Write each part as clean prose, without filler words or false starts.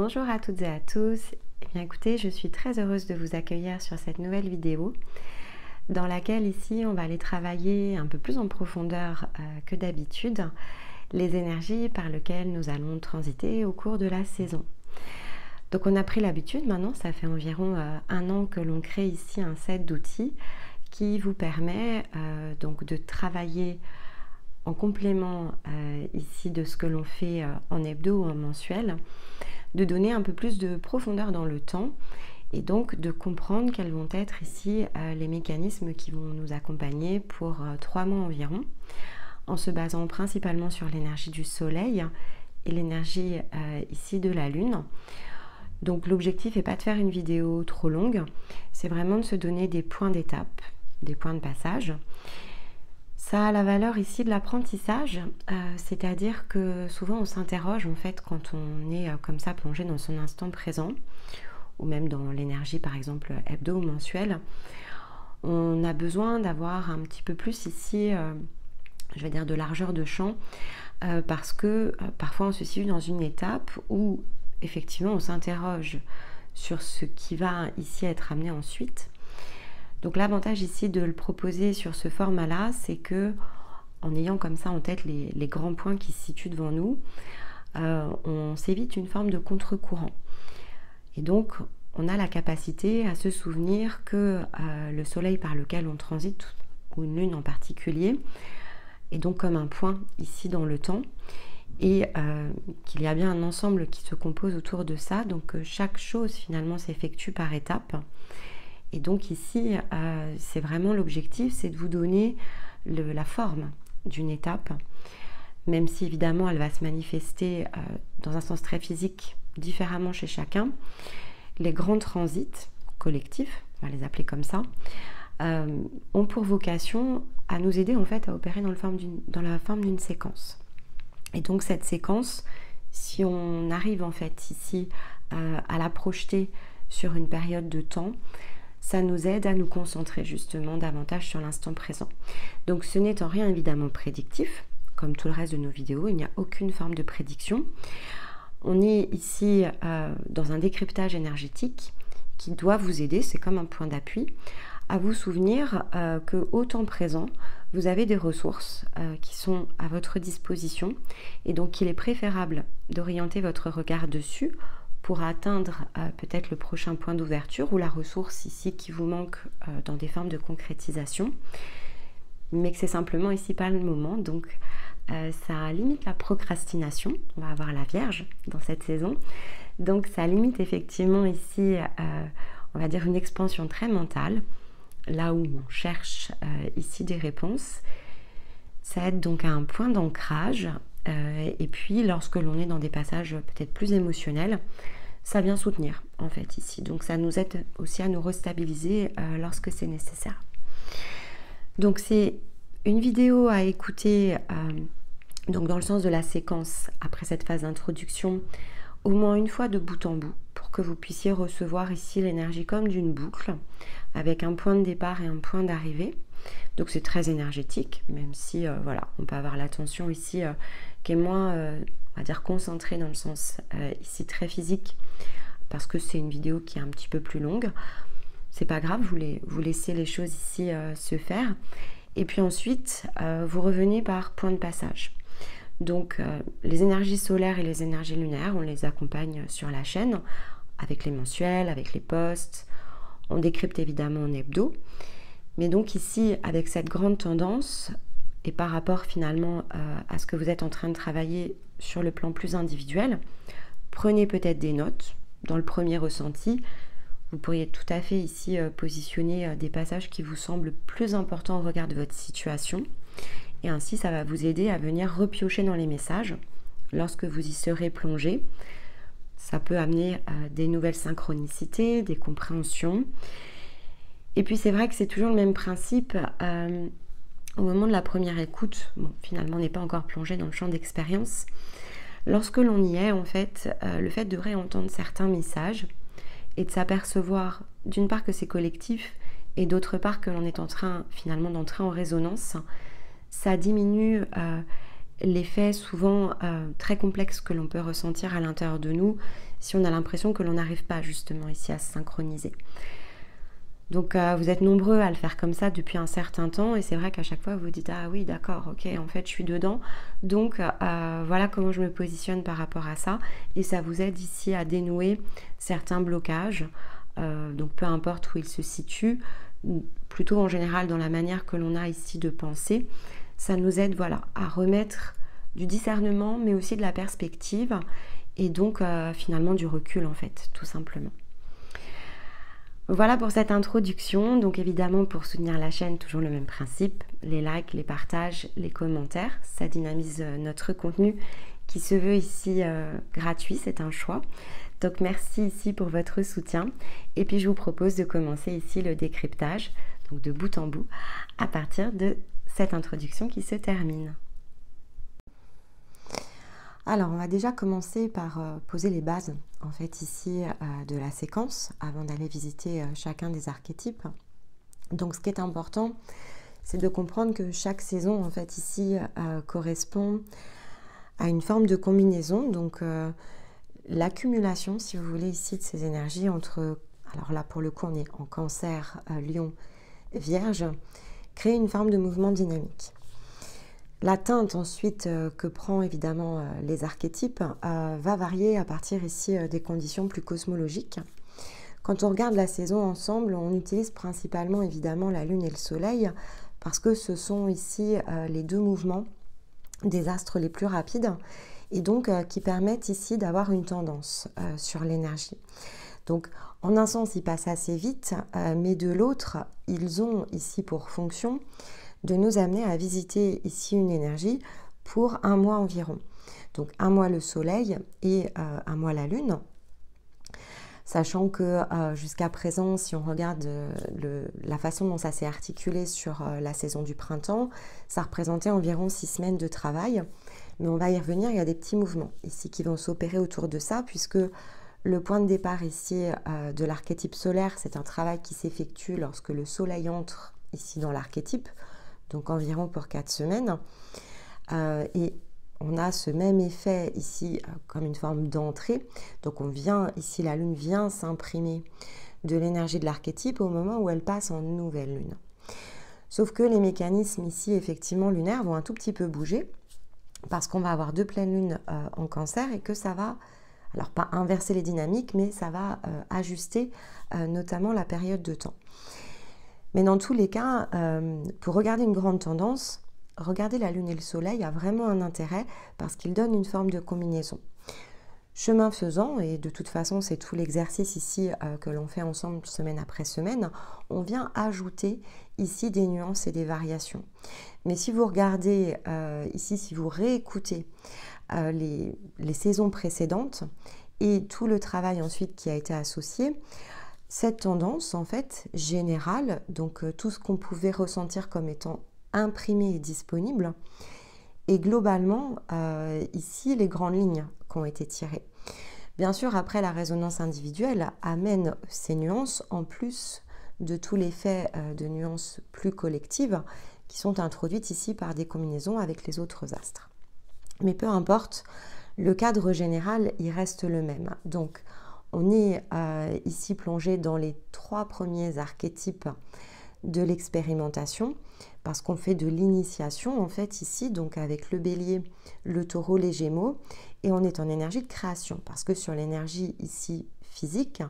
Bonjour à toutes et à tous. Eh bien écoutez, je suis très heureuse de vous accueillir sur cette nouvelle vidéo dans laquelle ici on va aller travailler un peu plus en profondeur que d'habitude les énergies par lesquelles nous allons transiter au cours de la saison. Donc on a pris l'habitude maintenant, ça fait environ un an que l'on crée ici un set d'outils qui vous permet donc de travailler en complément ici de ce que l'on fait en hebdo ou en mensuel, de donner un peu plus de profondeur dans le temps et donc de comprendre quels vont être ici les mécanismes qui vont nous accompagner pour 3 mois environ, en se basant principalement sur l'énergie du soleil et l'énergie ici de la lune. Donc l'objectif n'est pas de faire une vidéo trop longue, c'est vraiment de se donner des points d'étape, des points de passage. Ça a la valeur ici de l'apprentissage, c'est-à-dire que souvent on s'interroge en fait quand on est comme ça plongé dans son instant présent, ou même dans l'énergie par exemple hebdo ou mensuelle. On a besoin d'avoir un petit peu plus ici, je vais dire de largeur de champ, parce que parfois on se situe dans une étape où effectivement on s'interroge sur ce qui va ici être amené ensuite. Donc l'avantage ici de le proposer sur ce format-là, c'est que en ayant comme ça en tête les grands points qui se situent devant nous, on s'évite une forme de contre-courant. Et donc on a la capacité à se souvenir que le soleil par lequel on transite, ou une lune en particulier, est donc comme un point ici dans le temps, et qu'il y a bien un ensemble qui se compose autour de ça, donc chaque chose finalement s'effectue par étapes. Et donc ici, c'est vraiment l'objectif, c'est de vous donner la forme d'une étape, même si évidemment elle va se manifester dans un sens très physique différemment chez chacun. Les grands transits collectifs, on va les appeler comme ça, ont pour vocation à nous aider en fait à opérer dans la forme d'une séquence. Et donc cette séquence, si on arrive en fait ici à la projeter sur une période de temps, ça nous aide à nous concentrer justement davantage sur l'instant présent. Donc ce n'est en rien évidemment prédictif, comme tout le reste de nos vidéos, il n'y a aucune forme de prédiction. On est ici dans un décryptage énergétique qui doit vous aider, c'est comme un point d'appui, à vous souvenir qu'au temps présent, vous avez des ressources qui sont à votre disposition et donc il est préférable d'orienter votre regard dessus pour atteindre peut-être le prochain point d'ouverture ou la ressource ici qui vous manque dans des formes de concrétisation, mais que c'est simplement ici pas le moment, donc ça limite la procrastination. On va avoir la Vierge dans cette saison, donc ça limite effectivement ici, on va dire une expansion très mentale, là où on cherche ici des réponses. Ça aide donc à un point d'ancrage, et puis lorsque l'on est dans des passages peut-être plus émotionnels, ça vient soutenir en fait ici. Donc ça nous aide aussi à nous restabiliser lorsque c'est nécessaire. Donc c'est une vidéo à écouter donc dans le sens de la séquence après cette phase d'introduction, au moins une fois de bout en bout, pour que vous puissiez recevoir ici l'énergie comme d'une boucle, avec un point de départ et un point d'arrivée. Donc c'est très énergétique, même si voilà, on peut avoir l'attention ici qui est moins, on va dire, concentrée dans le sens ici très physique, parce que c'est une vidéo qui est un petit peu plus longue. C'est pas grave, vous laissez les choses ici se faire. Et puis ensuite, vous revenez par point de passage. Donc les énergies solaires et les énergies lunaires, on les accompagne sur la chaîne, avec les mensuels, avec les posts. On décrypte évidemment en hebdo. Mais donc ici, avec cette grande tendance, et par rapport finalement à ce que vous êtes en train de travailler sur le plan plus individuel, prenez peut-être des notes. Dans le premier ressenti, vous pourriez tout à fait ici positionner des passages qui vous semblent plus importants au regard de votre situation. Et ainsi, ça va vous aider à venir repiocher dans les messages lorsque vous y serez plongé. Ça peut amener des nouvelles synchronicités, des compréhensions. Et puis c'est vrai que c'est toujours le même principe. Au moment de la première écoute, bon, finalement on n'est pas encore plongé dans le champ d'expérience. Lorsque l'on y est, en fait, le fait de réentendre certains messages et de s'apercevoir d'une part que c'est collectif et d'autre part que l'on est en train finalement d'entrer en résonance, ça diminue l'effet souvent très complexe que l'on peut ressentir à l'intérieur de nous si on a l'impression que l'on n'arrive pas justement ici à se synchroniser. Donc vous êtes nombreux à le faire comme ça depuis un certain temps et c'est vrai qu'à chaque fois vous dites ah oui d'accord, ok, en fait je suis dedans, donc voilà comment je me positionne par rapport à ça, et ça vous aide ici à dénouer certains blocages, donc peu importe où ils se situent, plutôt en général dans la manière que l'on a ici de penser. Ça nous aide voilà à remettre du discernement mais aussi de la perspective et donc finalement du recul en fait, tout simplement. Voilà pour cette introduction. Donc évidemment, pour soutenir la chaîne, toujours le même principe, les likes, les partages, les commentaires, ça dynamise notre contenu qui se veut ici gratuit, c'est un choix. Donc merci ici pour votre soutien et puis je vous propose de commencer ici le décryptage, donc de bout en bout, à partir de cette introduction qui se termine. Alors, on va déjà commencer par poser les bases, en fait, ici, de la séquence, avant d'aller visiter chacun des archétypes. Donc, ce qui est important, c'est de comprendre que chaque saison, en fait, ici, correspond à une forme de combinaison. Donc, l'accumulation, si vous voulez, ici, de ces énergies entre, alors là, pour le coup, on est en Cancer, Lion, Vierge, crée une forme de mouvement dynamique. La teinte ensuite que prend évidemment les archétypes va varier à partir ici des conditions plus cosmologiques. Quand on regarde la saison ensemble, on utilise principalement évidemment la Lune et le Soleil parce que ce sont ici les deux mouvements des astres les plus rapides et donc qui permettent ici d'avoir une tendance sur l'énergie. Donc en un sens, ils passent assez vite, mais de l'autre, ils ont ici pour fonction de nous amener à visiter ici une énergie pour un mois environ. Donc un mois le Soleil et un mois la Lune. Sachant que jusqu'à présent, si on regarde la façon dont ça s'est articulé sur la saison du printemps, ça représentait environ 6 semaines de travail. Mais on va y revenir, il y a des petits mouvements ici qui vont s'opérer autour de ça, puisque le point de départ ici de l'archétype solaire, c'est un travail qui s'effectue lorsque le Soleil entre ici dans l'archétype, donc environ pour 4 semaines. Et on a ce même effet ici comme une forme d'entrée. Donc on vient, ici la Lune vient s'imprimer de l'énergie de l'archétype au moment où elle passe en nouvelle Lune. Sauf que les mécanismes ici, effectivement, lunaires vont un tout petit peu bouger parce qu'on va avoir 2 pleines lunes en Cancer et que ça va, alors pas inverser les dynamiques, mais ça va ajuster notamment la période de temps. Mais dans tous les cas, pour regarder une grande tendance, regarder la Lune et le Soleil a vraiment un intérêt parce qu'il donne une forme de combinaison. Chemin faisant, et de toute façon c'est tout l'exercice ici que l'on fait ensemble semaine après semaine, on vient ajouter ici des nuances et des variations. Mais si vous regardez ici, si vous réécoutez les saisons précédentes et tout le travail ensuite qui a été associé, cette tendance en fait générale, donc tout ce qu'on pouvait ressentir comme étant imprimé et disponible, et globalement ici les grandes lignes qui ont été tirées. Bien sûr, après la résonance individuelle amène ces nuances en plus de tous les faits de nuances plus collectives qui sont introduites ici par des combinaisons avec les autres astres. Mais peu importe, le cadre général il reste le même. Donc on est ici plongé dans les 3 premiers archétypes de l'expérimentation parce qu'on fait de l'initiation en fait ici, donc avec le Bélier, le Taureau, les Gémeaux, et on est en énergie de création parce que sur l'énergie ici physique,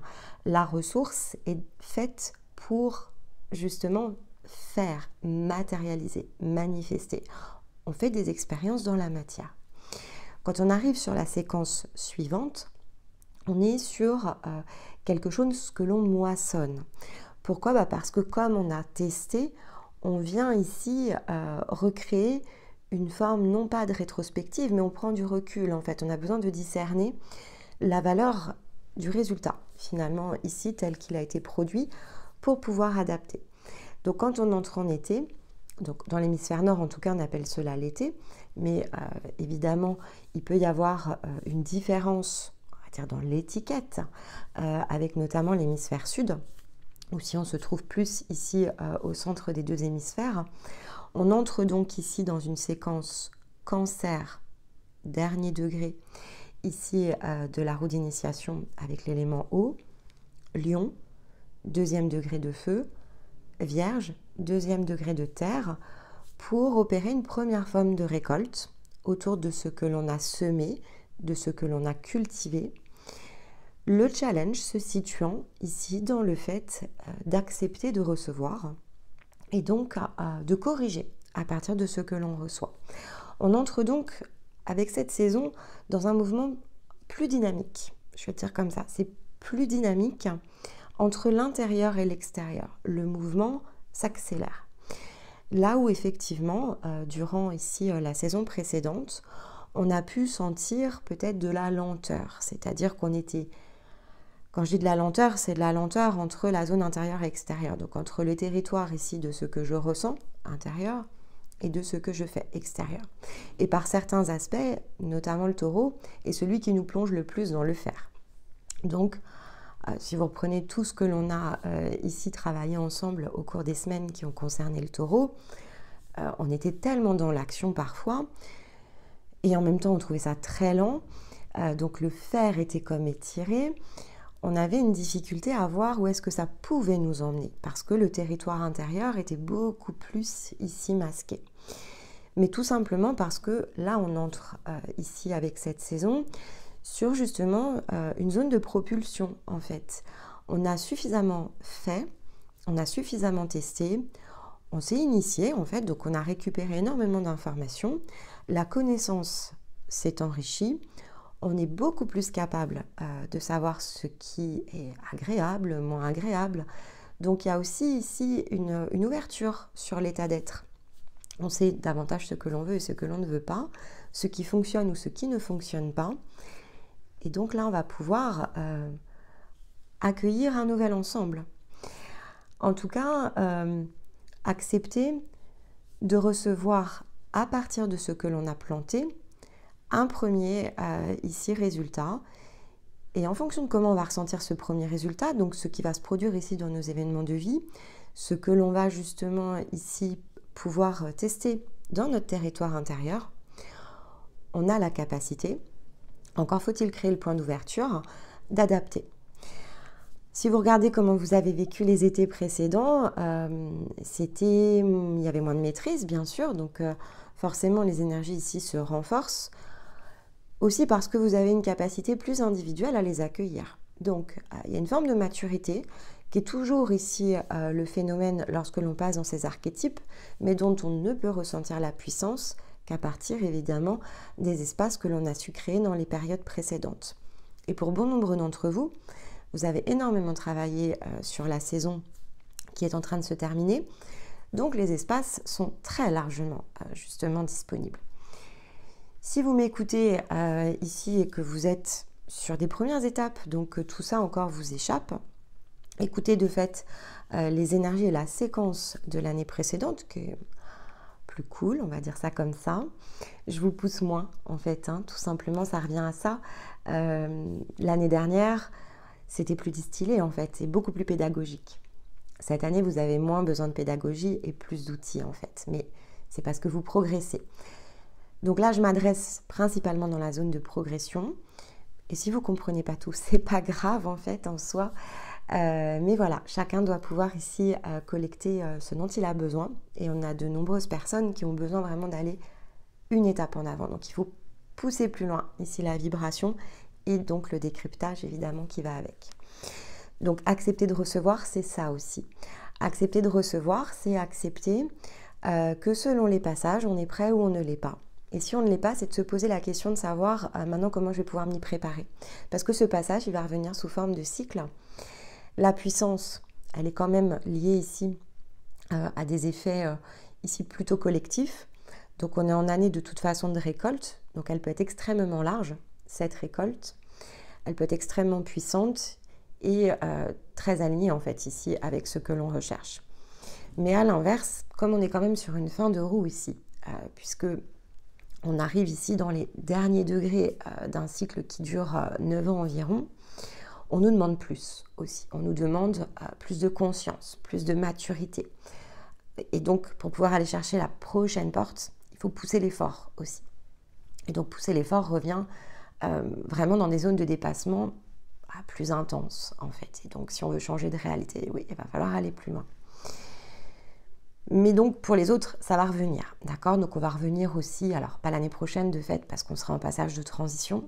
la ressource est faite pour justement faire, matérialiser, manifester. On fait des expériences dans la matière. Quand on arrive sur la séquence suivante, on est sur quelque chose que l'on moissonne. Pourquoi ? Parce que comme on a testé, on vient ici recréer une forme non pas de rétrospective, mais on prend du recul en fait. On a besoin de discerner la valeur du résultat, finalement, ici, tel qu'il a été produit, pour pouvoir adapter. Donc quand on entre en été, donc dans l'hémisphère nord en tout cas on appelle cela l'été, mais évidemment il peut y avoir une différence, on va dire dans l'étiquette, avec notamment l'hémisphère sud, ou si on se trouve plus ici au centre des 2 hémisphères. On entre donc ici dans une séquence Cancer, dernier degré ici de la roue d'initiation avec l'élément eau. Lion, deuxième degré de feu. Vierge, deuxième degré de terre, pour opérer une première forme de récolte autour de ce que l'on a semé, de ce que l'on a cultivé. Le challenge se situant ici dans le fait d'accepter de recevoir et donc de corriger à partir de ce que l'on reçoit. On entre donc avec cette saison dans un mouvement plus dynamique. Je vais dire comme ça, c'est plus dynamique entre l'intérieur et l'extérieur. Le mouvement s'accélère. Là où effectivement, durant ici la saison précédente, on a pu sentir peut-être de la lenteur. C'est-à-dire qu'on était, quand je dis de la lenteur, c'est de la lenteur entre la zone intérieure et extérieure. Donc entre le territoire ici de ce que je ressens intérieur et de ce que je fais extérieur. Et par certains aspects, notamment le taureau, est celui qui nous plonge le plus dans le faire. Donc, si vous reprenez tout ce que l'on a ici travaillé ensemble au cours des semaines qui ont concerné le taureau, on était tellement dans l'action parfois, et en même temps on trouvait ça très lent, donc le faire était comme étiré, on avait une difficulté à voir où est-ce que ça pouvait nous emmener, parce que le territoire intérieur était beaucoup plus ici masqué. Mais tout simplement parce que là on entre ici avec cette saison, sur justement une zone de propulsion en fait. On a suffisamment fait, on a suffisamment testé, on s'est initié en fait, donc on a récupéré énormément d'informations, la connaissance s'est enrichie, on est beaucoup plus capable de savoir ce qui est agréable, moins agréable. Donc il y a aussi ici une ouverture sur l'état d'être. On sait davantage ce que l'on veut et ce que l'on ne veut pas, ce qui fonctionne ou ce qui ne fonctionne pas. Et donc là, on va pouvoir accueillir un nouvel ensemble. En tout cas, accepter de recevoir à partir de ce que l'on a planté un premier ici résultat. Et en fonction de comment on va ressentir ce premier résultat, donc ce qui va se produire ici dans nos événements de vie, ce que l'on va justement ici pouvoir tester dans notre territoire intérieur, on a la capacité, encore faut-il créer le point d'ouverture, d'adapter. Si vous regardez comment vous avez vécu les étés précédents, il y avait moins de maîtrise, bien sûr, donc forcément les énergies ici se renforcent, aussi parce que vous avez une capacité plus individuelle à les accueillir. Donc il y a une forme de maturité qui est toujours ici le phénomène lorsque l'on passe dans ces archétypes, mais dont on ne peut ressentir la puissance qu'à partir évidemment des espaces que l'on a su créer dans les périodes précédentes. Et pour bon nombre d'entre vous, vous avez énormément travaillé sur la saison qui est en train de se terminer, donc les espaces sont très largement justement disponibles. Si vous m'écoutez ici et que vous êtes sur des premières étapes, donc que tout ça encore vous échappe, écoutez de fait les énergies et la séquence de l'année précédente, qui est plus cool, on va dire ça comme ça. Je vous pousse moins en fait, tout simplement, ça revient à ça. L'année dernière, c'était plus distillé en fait, et beaucoup plus pédagogique. Cette année, vous avez moins besoin de pédagogie et plus d'outils en fait, mais c'est parce que vous progressez. Donc là, je m'adresse principalement dans la zone de progression. Et si vous ne comprenez pas tout, c'est pas grave en fait en soi. Mais voilà, chacun doit pouvoir ici collecter ce dont il a besoin. Et on a de nombreuses personnes qui ont besoin vraiment d'aller une étape en avant. Donc il faut pousser plus loin ici la vibration et donc le décryptage évidemment qui va avec. Donc accepter de recevoir, c'est ça aussi. Accepter de recevoir, c'est accepter que selon les passages, on est prêt ou on ne l'est pas. Et si on ne l'est pas, c'est de se poser la question de savoir maintenant comment je vais pouvoir m'y préparer. Parce que ce passage, il va revenir sous forme de cycle. La puissance, elle est quand même liée ici à des effets ici plutôt collectifs. Donc on est en année de toute façon de récolte. Donc elle peut être extrêmement large, cette récolte. Elle peut être extrêmement puissante et très alignée en fait ici avec ce que l'on recherche. Mais à l'inverse, comme on est quand même sur une fin de roue ici, puisque on arrive ici dans les derniers degrés d'un cycle qui dure 9 ans environ, on nous demande plus aussi. On nous demande plus de conscience, plus de maturité. Et donc, pour pouvoir aller chercher la prochaine porte, il faut pousser l'effort aussi. Et donc pousser l'effort revient vraiment dans des zones de dépassement plus intenses en fait. Et donc si on veut changer de réalité, oui, il va falloir aller plus loin. Mais donc pour les autres, ça va revenir, d'accord? Donc on va revenir aussi, alors pas l'année prochaine de fait, parce qu'on sera en passage de transition.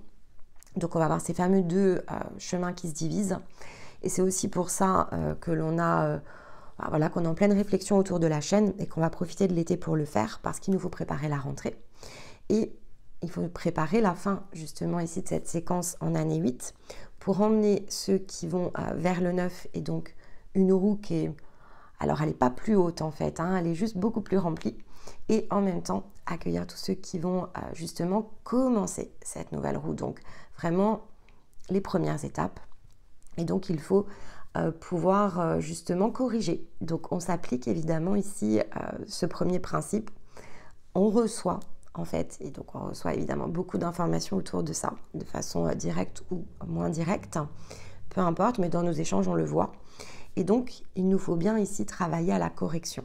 Donc on va avoir ces fameux deux chemins qui se divisent. Et c'est aussi pour ça que l'on a, voilà, qu'on est en pleine réflexion autour de la chaîne et qu'on va profiter de l'été pour le faire, parce qu'il nous faut préparer la rentrée. Et il faut préparer la fin justement ici de cette séquence en année 8 pour emmener ceux qui vont vers le 9 et donc une roue qui est... Alors, elle n'est pas plus haute en fait, hein, elle est juste beaucoup plus remplie. Et en même temps, accueillir tous ceux qui vont justement commencer cette nouvelle roue. Donc, vraiment, les premières étapes. Et donc, il faut pouvoir justement corriger. Donc, on s'applique évidemment ici ce premier principe. On reçoit en fait, et donc on reçoit évidemment beaucoup d'informations autour de ça, de façon directe ou moins directe. Peu importe, mais dans nos échanges, on le voit. Et donc, il nous faut bien ici travailler à la correction.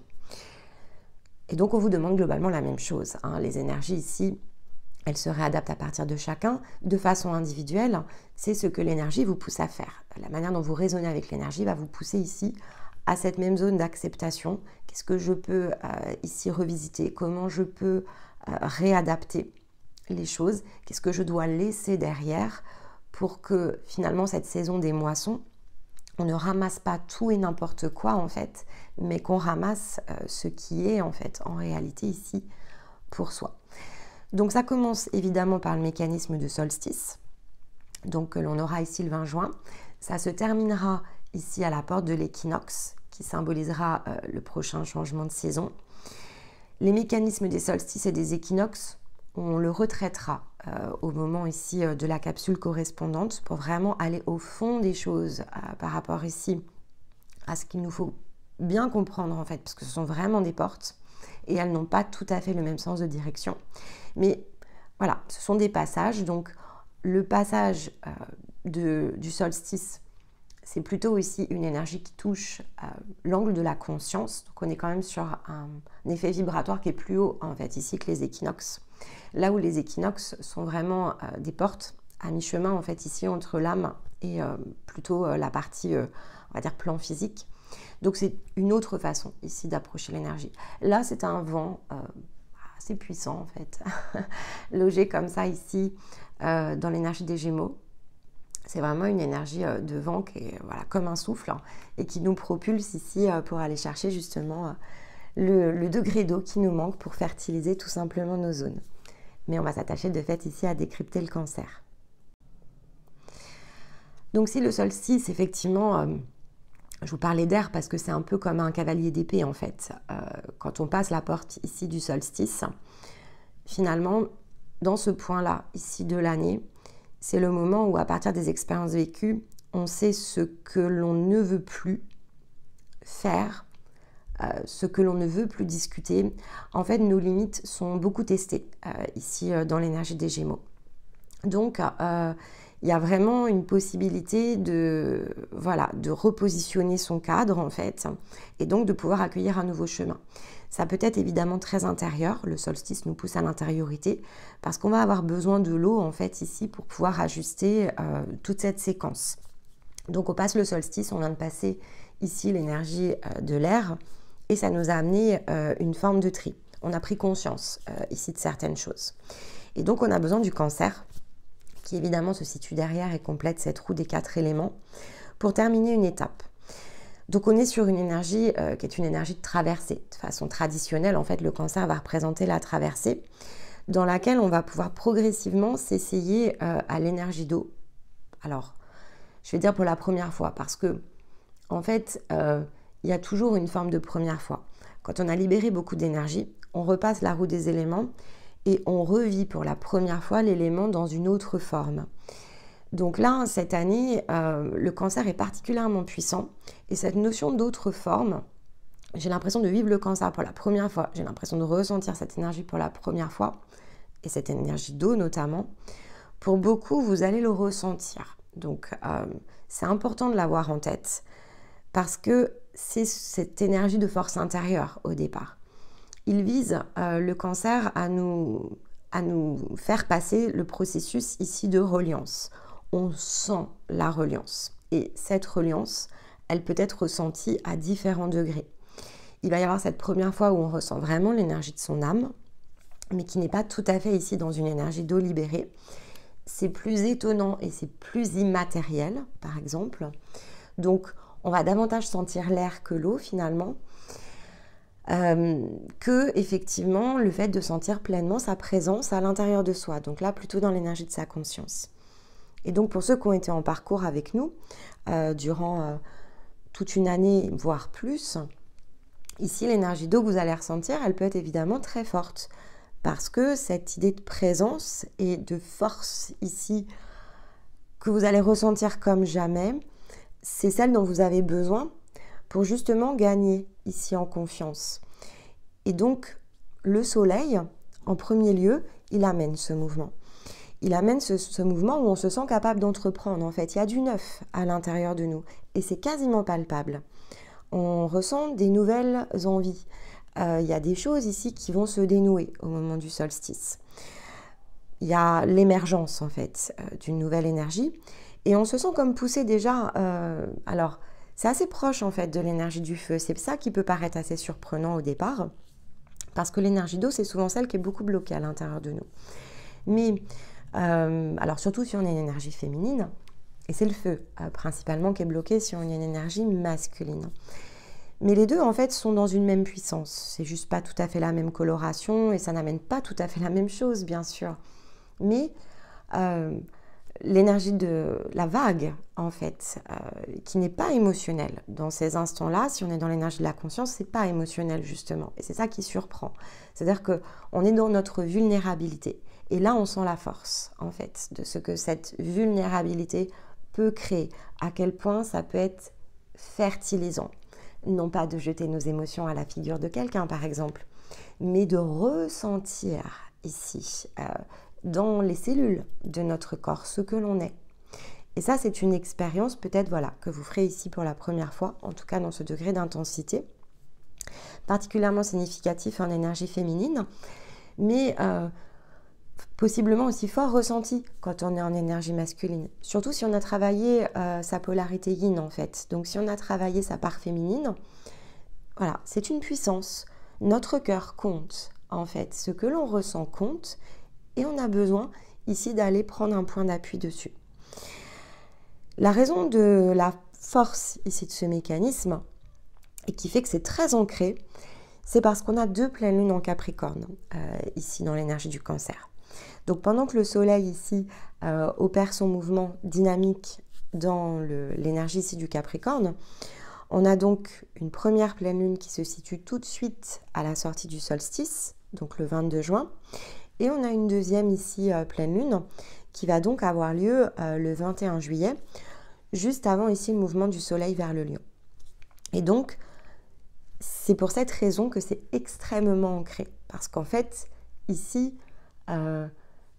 Et donc, on vous demande globalement la même chose, hein. Les énergies ici, elles se réadaptent à partir de chacun, de façon individuelle. C'est ce que l'énergie vous pousse à faire. La manière dont vous raisonnez avec l'énergie va vous pousser ici à cette même zone d'acceptation. Qu'est-ce que je peux ici revisiter? Comment je peux réadapter les choses? Qu'est-ce que je dois laisser derrière pour que finalement cette saison des moissons, on ne ramasse pas tout et n'importe quoi en fait, mais qu'on ramasse ce qui est en fait en réalité ici pour soi. Donc ça commence évidemment par le mécanisme de solstice, donc que l'on aura ici le 20 juin. Ça se terminera ici à la porte de l'équinoxe, qui symbolisera le prochain changement de saison. Les mécanismes des solstices et des équinoxes, on le retraitera au moment ici de la capsule correspondante pour vraiment aller au fond des choses par rapport ici à ce qu'il nous faut bien comprendre en fait, parce que ce sont vraiment des portes et elles n'ont pas tout à fait le même sens de direction. Mais voilà, ce sont des passages. Donc le passage du solstice, c'est plutôt ici une énergie qui touche l'angle de la conscience. Donc on est quand même sur un effet vibratoire qui est plus haut en fait ici que les équinoxes. Là où les équinoxes sont vraiment des portes à mi-chemin en fait ici entre l'âme et plutôt la partie, on va dire, plan physique. Donc c'est une autre façon ici d'approcher l'énergie. Là c'est un vent assez puissant en fait, logé comme ça ici dans l'énergie des Gémeaux. C'est vraiment une énergie de vent qui est voilà, comme un souffle hein, et qui nous propulse ici pour aller chercher justement le degré d'eau qui nous manque pour fertiliser tout simplement nos zones. Mais on va s'attacher de fait ici à décrypter le Cancer. Donc si le solstice, effectivement, je vous parlais d'air parce que c'est un peu comme un cavalier d'épée en fait. Quand on passe la porte ici du solstice, finalement, dans ce point-là ici de l'année, c'est le moment où à partir des expériences vécues, on sait ce que l'on ne veut plus faire, ce que l'on ne veut plus discuter. En fait, nos limites sont beaucoup testées ici dans l'énergie des Gémeaux. Donc, il y a vraiment une possibilité de repositionner son cadre en fait, et donc de pouvoir accueillir un nouveau chemin. Ça peut être évidemment très intérieur, le solstice nous pousse à l'intériorité, parce qu'on va avoir besoin de l'eau en fait ici pour pouvoir ajuster toute cette séquence. Donc on passe le solstice, on vient de passer ici l'énergie de l'air, et ça nous a amené une forme de tri. On a pris conscience ici de certaines choses. Et donc on a besoin du Cancer, qui évidemment se situe derrière et complète cette roue des 4 éléments, pour terminer une étape. Donc on est sur une énergie qui est une énergie de traversée. De façon traditionnelle, en fait, le Cancer va représenter la traversée, dans laquelle on va pouvoir progressivement s'essayer à l'énergie d'eau. Alors, je vais dire pour la première fois, parce que, en fait, il y a toujours une forme de première fois. Quand on a libéré beaucoup d'énergie, on repasse la roue des éléments et on revit pour la première fois l'élément dans une autre forme. Donc là, cette année, le Cancer est particulièrement puissant et cette notion d'autre forme, j'ai l'impression de vivre le Cancer pour la première fois, j'ai l'impression de ressentir cette énergie pour la première fois et cette énergie d'eau notamment. Pour beaucoup, vous allez le ressentir. Donc, c'est important de l'avoir en tête parce que c'est cette énergie de force intérieure au départ. Il vise le Cancer à nous à nous faire passer le processus ici de reliance. On sent la reliance. Et cette reliance, elle peut être ressentie à différents degrés. Il va y avoir cette première fois où on ressent vraiment l'énergie de son âme, mais qui n'est pas tout à fait ici dans une énergie d'eau libérée. C'est plus étonnant et c'est plus immatériel, par exemple. Donc, on va davantage sentir l'air que l'eau, finalement, que, effectivement, le fait de sentir pleinement sa présence à l'intérieur de soi. Donc là, plutôt dans l'énergie de sa conscience. Et donc, pour ceux qui ont été en parcours avec nous, durant toute une année, voire plus, ici, l'énergie d'eau que vous allez ressentir, elle peut être évidemment très forte. Parce que cette idée de présence et de force ici, que vous allez ressentir comme jamais, c'est celle dont vous avez besoin pour justement gagner ici en confiance. Et donc, le soleil, en premier lieu, il amène ce mouvement. Il amène ce mouvement où on se sent capable d'entreprendre. En fait, il y a du neuf à l'intérieur de nous et c'est quasiment palpable. On ressent des nouvelles envies. Il y a des choses ici qui vont se dénouer au moment du solstice. Il y a l'émergence en fait d'une nouvelle énergie et on se sent comme poussé déjà. Alors c'est assez proche en fait de l'énergie du feu. C'est ça qui peut paraître assez surprenant au départ parce que l'énergie d'eau c'est souvent celle qui est beaucoup bloquée à l'intérieur de nous. Mais alors surtout si on a une énergie féminine et c'est le feu principalement qui est bloqué si on a une énergie masculine. Mais les deux, en fait, sont dans une même puissance. C'est juste pas tout à fait la même coloration et ça n'amène pas tout à fait la même chose, bien sûr. Mais l'énergie de la vague, en fait, qui n'est pas émotionnelle. Dans ces instants-là, si on est dans l'énergie de la conscience, c'est pas émotionnel, justement. Et c'est ça qui surprend. C'est-à-dire qu'on est dans notre vulnérabilité. Et là, on sent la force, en fait, de ce que cette vulnérabilité peut créer. À quel point ça peut être fertilisant. Non pas de jeter nos émotions à la figure de quelqu'un, par exemple, mais de ressentir ici, dans les cellules de notre corps, ce que l'on est. Et ça, c'est une expérience peut-être voilà, que vous ferez ici pour la première fois, en tout cas dans ce degré d'intensité, particulièrement significatif en énergie féminine, mais possiblement aussi fort ressenti quand on est en énergie masculine. Surtout si on a travaillé sa polarité yin en fait. Donc si on a travaillé sa part féminine, voilà, c'est une puissance. Notre cœur compte en fait. Ce que l'on ressent compte et on a besoin ici d'aller prendre un point d'appui dessus. La raison de la force ici de ce mécanisme et qui fait que c'est très ancré, c'est parce qu'on a 2 pleines lunes en Capricorne ici dans l'énergie du Cancer. Donc pendant que le soleil ici opère son mouvement dynamique dans l'énergie ici du Capricorne, on a donc une première pleine lune qui se situe tout de suite à la sortie du solstice, donc le 22 juin, et on a une deuxième ici pleine lune qui va donc avoir lieu le 21 juillet, juste avant ici le mouvement du soleil vers le Lion. Et donc c'est pour cette raison que c'est extrêmement ancré, parce qu'en fait ici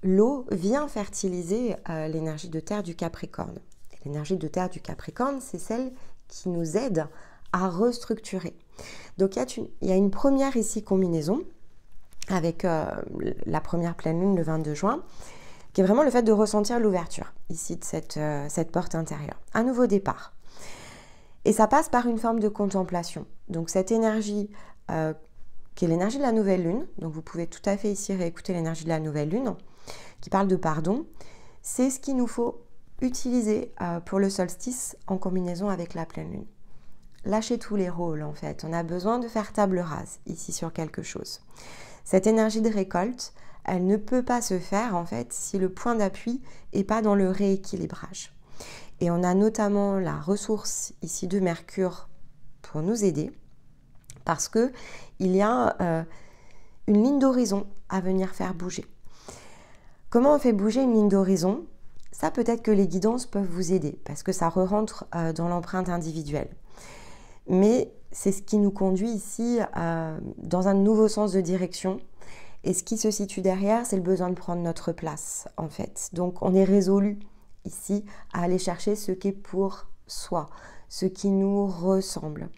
l'eau vient fertiliser l'énergie de terre du Capricorne. L'énergie de terre du Capricorne, c'est celle qui nous aide à restructurer. Donc il y a une première ici combinaison avec la première pleine lune le 22 juin, qui est vraiment le fait de ressentir l'ouverture ici de cette porte intérieure. Un nouveau départ. Et ça passe par une forme de contemplation. Donc cette énergie qui est l'énergie de la nouvelle lune, donc vous pouvez tout à fait ici réécouter l'énergie de la nouvelle lune, qui parle de pardon, c'est ce qu'il nous faut utiliser pour le solstice en combinaison avec la pleine lune. Lâchez tous les rôles en fait, on a besoin de faire table rase ici sur quelque chose. Cette énergie de récolte, elle ne peut pas se faire en fait si le point d'appui n'est pas dans le rééquilibrage. Et on a notamment la ressource ici de Mercure pour nous aider, parce qu'il y a une ligne d'horizon à venir faire bouger. Comment on fait bouger une ligne d'horizon? Ça, peut-être que les guidances peuvent vous aider, parce que ça re-rentre dans l'empreinte individuelle. Mais c'est ce qui nous conduit ici dans un nouveau sens de direction. Et ce qui se situe derrière, c'est le besoin de prendre notre place, en fait. Donc, on est résolu ici à aller chercher ce qui est pour soi, ce qui nous ressemble.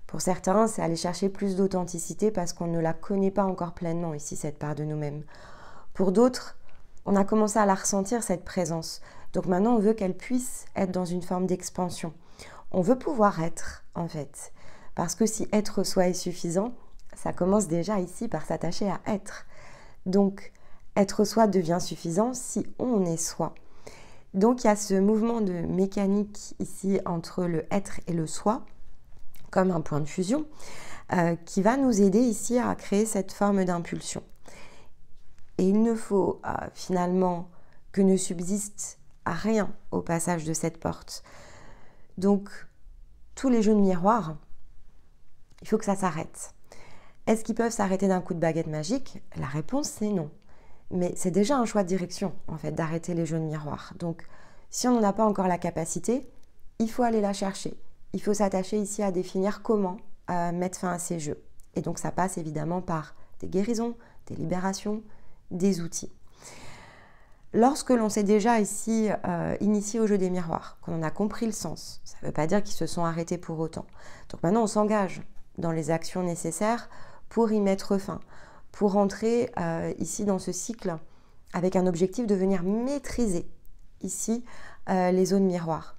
Pour certains, c'est aller chercher plus d'authenticité parce qu'on ne la connaît pas encore pleinement ici, cette part de nous-mêmes. Pour d'autres, on a commencé à la ressentir, cette présence. Donc maintenant, on veut qu'elle puisse être dans une forme d'expansion. On veut pouvoir être, en fait. Parce que si être soi est suffisant, ça commence déjà ici par s'attacher à être. Donc, être soi devient suffisant si on est soi. Donc, il y a ce mouvement de mécanique ici entre le être et le soi, comme un point de fusion, qui va nous aider ici à créer cette forme d'impulsion. Et il ne faut finalement que ne subsiste rien au passage de cette porte. Donc, tous les jeux de miroir, il faut que ça s'arrête. Est-ce qu'ils peuvent s'arrêter d'un coup de baguette magique? La réponse, c'est non. Mais c'est déjà un choix de direction, en fait, d'arrêter les jeux de miroir. Donc, si on n'en a pas encore la capacité, il faut aller la chercher. Il faut s'attacher ici à définir comment mettre fin à ces jeux. Et donc, ça passe évidemment par des guérisons, des libérations, des outils. Lorsque l'on s'est déjà ici initié au jeu des miroirs, qu'on en a compris le sens, ça ne veut pas dire qu'ils se sont arrêtés pour autant. Donc maintenant, on s'engage dans les actions nécessaires pour y mettre fin, pour entrer ici dans ce cycle avec un objectif de venir maîtriser ici les zones miroirs.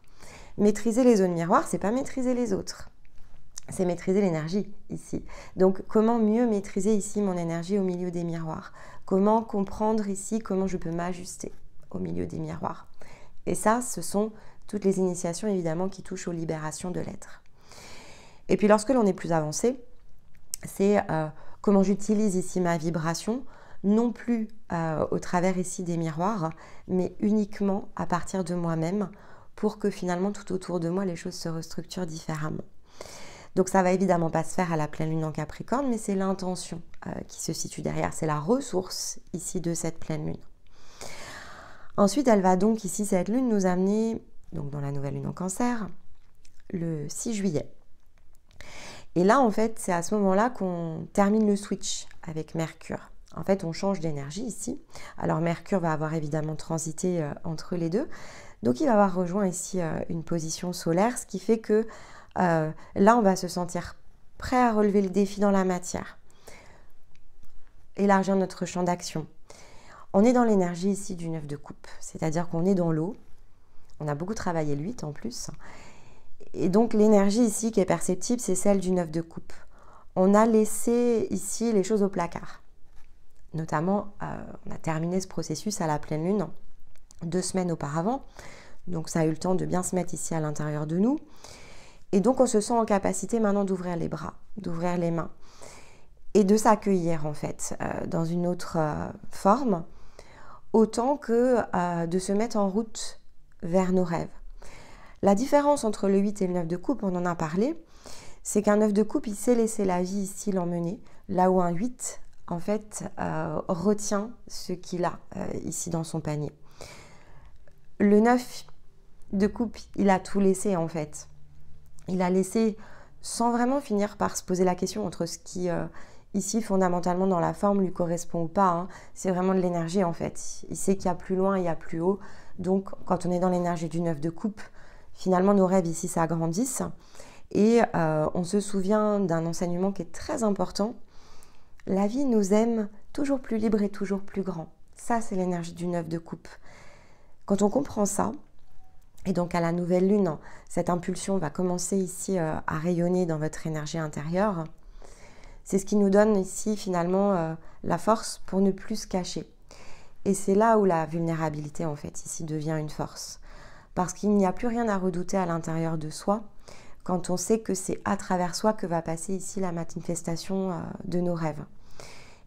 Maîtriser les zones miroirs, c'est pas maîtriser les autres, c'est maîtriser l'énergie ici. Donc comment mieux maîtriser ici mon énergie au milieu des miroirs? Comment comprendre ici comment je peux m'ajuster au milieu des miroirs? Et ça, ce sont toutes les initiations évidemment qui touchent aux libérations de l'être. Et puis lorsque l'on est plus avancé, c'est comment j'utilise ici ma vibration, non plus au travers ici des miroirs, mais uniquement à partir de moi-même pour que finalement tout autour de moi les choses se restructurent différemment. Donc ça va évidemment pas se faire à la pleine lune en Capricorne, mais c'est l'intention qui se situe derrière, c'est la ressource ici de cette pleine lune. Ensuite, elle va donc ici, cette lune, nous amener donc dans la nouvelle lune en Cancer, le 6 juillet. Et là, en fait, c'est à ce moment-là qu'on termine le switch avec Mercure. En fait, on change d'énergie ici. Alors, Mercure va avoir évidemment transité entre les deux. Donc, il va avoir rejoint ici une position solaire, ce qui fait que là, on va se sentir prêt à relever le défi dans la matière. Élargir notre champ d'action. On est dans l'énergie ici du 9 de coupe, c'est-à-dire qu'on est dans l'eau. On a beaucoup travaillé le 8 en plus. Et donc, l'énergie ici qui est perceptible, c'est celle du 9 de coupe. On a laissé ici les choses au placard. Notamment, on a terminé ce processus à la pleine lune 2 semaines auparavant. Donc, ça a eu le temps de bien se mettre ici à l'intérieur de nous. Et donc, on se sent en capacité maintenant d'ouvrir les bras, d'ouvrir les mains et de s'accueillir en fait dans une autre forme, autant que de se mettre en route vers nos rêves. La différence entre le 8 et le 9 de coupe, on en a parlé, c'est qu'un 9 de coupe, il sait laisser la vie ici l'emmener, là où un 8, en fait, retient ce qu'il a ici dans son panier. Le 9 de coupe, il a tout laissé en fait. Il a laissé sans vraiment finir par se poser la question entre ce qui, ici, fondamentalement dans la forme, lui correspond ou pas. Hein. C'est vraiment de l'énergie en fait. Il sait qu'il y a plus loin, il y a plus haut. Donc, quand on est dans l'énergie du 9 de coupe, finalement, nos rêves ici s'agrandissent. Et on se souvient d'un enseignement qui est très important. La vie nous aime toujours plus libre et toujours plus grand. Ça, c'est l'énergie du 9 de coupe. Quand on comprend ça, et donc à la nouvelle lune, cette impulsion va commencer ici à rayonner dans votre énergie intérieure. C'est ce qui nous donne ici finalement la force pour ne plus se cacher. Et c'est là où la vulnérabilité en fait ici devient une force. Parce qu'il n'y a plus rien à redouter à l'intérieur de soi quand on sait que c'est à travers soi que va passer ici la manifestation de nos rêves.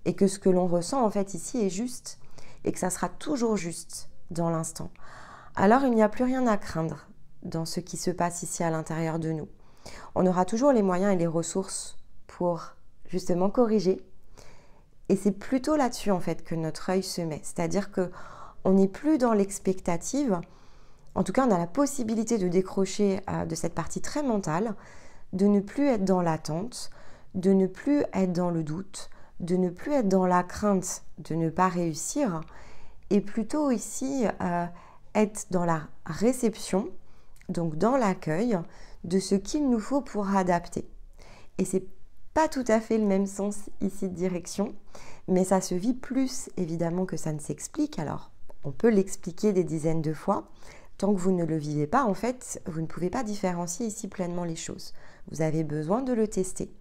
Et que ce que l'on ressent en fait ici est juste et que ça sera toujours juste dans l'instant. Alors il n'y a plus rien à craindre dans ce qui se passe ici à l'intérieur de nous. On aura toujours les moyens et les ressources pour justement corriger. Et c'est plutôt là-dessus en fait que notre œil se met. C'est-à-dire qu'on n'est plus dans l'expectative. En tout cas, on a la possibilité de décrocher de cette partie très mentale, de ne plus être dans l'attente, de ne plus être dans le doute, de ne plus être dans la crainte de ne pas réussir, et plutôt ici être dans la réception, donc dans l'accueil de ce qu'il nous faut pour adapter. Et c'est pas tout à fait le même sens ici de direction, mais ça se vit plus évidemment que ça ne s'explique. Alors, on peut l'expliquer des dizaines de fois. Tant que vous ne le vivez pas, en fait, vous ne pouvez pas différencier ici pleinement les choses. Vous avez besoin de le tester.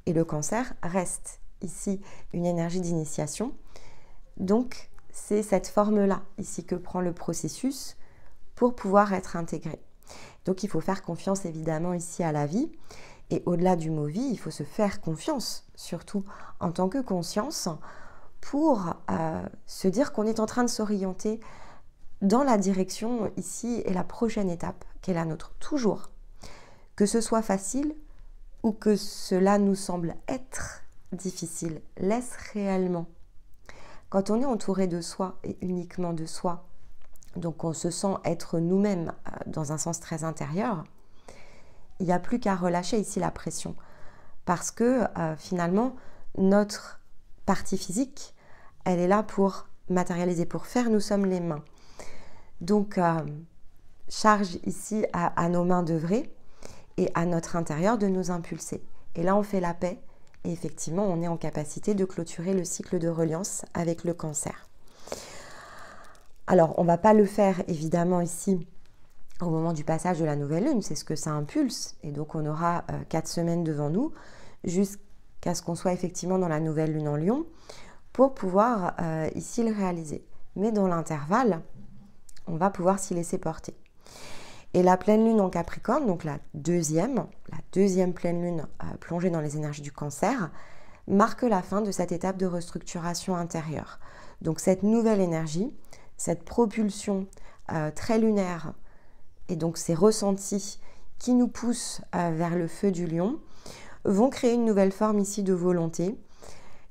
Et le cancer reste ici une énergie d'initiation. Donc, c'est cette forme-là ici que prend le processus pour pouvoir être intégré. Donc, il faut faire confiance évidemment ici à la vie. Et au-delà du mot vie, il faut se faire confiance, surtout en tant que conscience, pour se dire qu'on est en train de s'orienter dans la direction ici et la prochaine étape qui est la nôtre. Toujours, que ce soit facile ou que cela nous semble être difficile, laisse réellement. Quand on est entouré de soi et uniquement de soi, donc on se sent être nous-mêmes dans un sens très intérieur, il n'y a plus qu'à relâcher ici la pression. Parce que finalement, notre partie physique, elle est là pour matérialiser, pour faire, nous sommes les mains. Donc, charge ici à nos mains d'œuvrer et à notre intérieur de nous impulser. Et là, on fait la paix et effectivement, on est en capacité de clôturer le cycle de reliance avec le cancer. Alors, on ne va pas le faire évidemment ici au moment du passage de la nouvelle lune, c'est ce que ça impulse. Et donc, on aura 4 semaines devant nous jusqu'à ce qu'on soit effectivement dans la nouvelle lune en Lion pour pouvoir ici le réaliser. Mais dans l'intervalle, on va pouvoir s'y laisser porter. Et la pleine lune en Capricorne, donc la deuxième pleine lune plongée dans les énergies du cancer, marque la fin de cette étape de restructuration intérieure. Donc cette nouvelle énergie, cette propulsion très lunaire, et donc ces ressentis qui nous poussent vers le feu du lion, vont créer une nouvelle forme ici de volonté.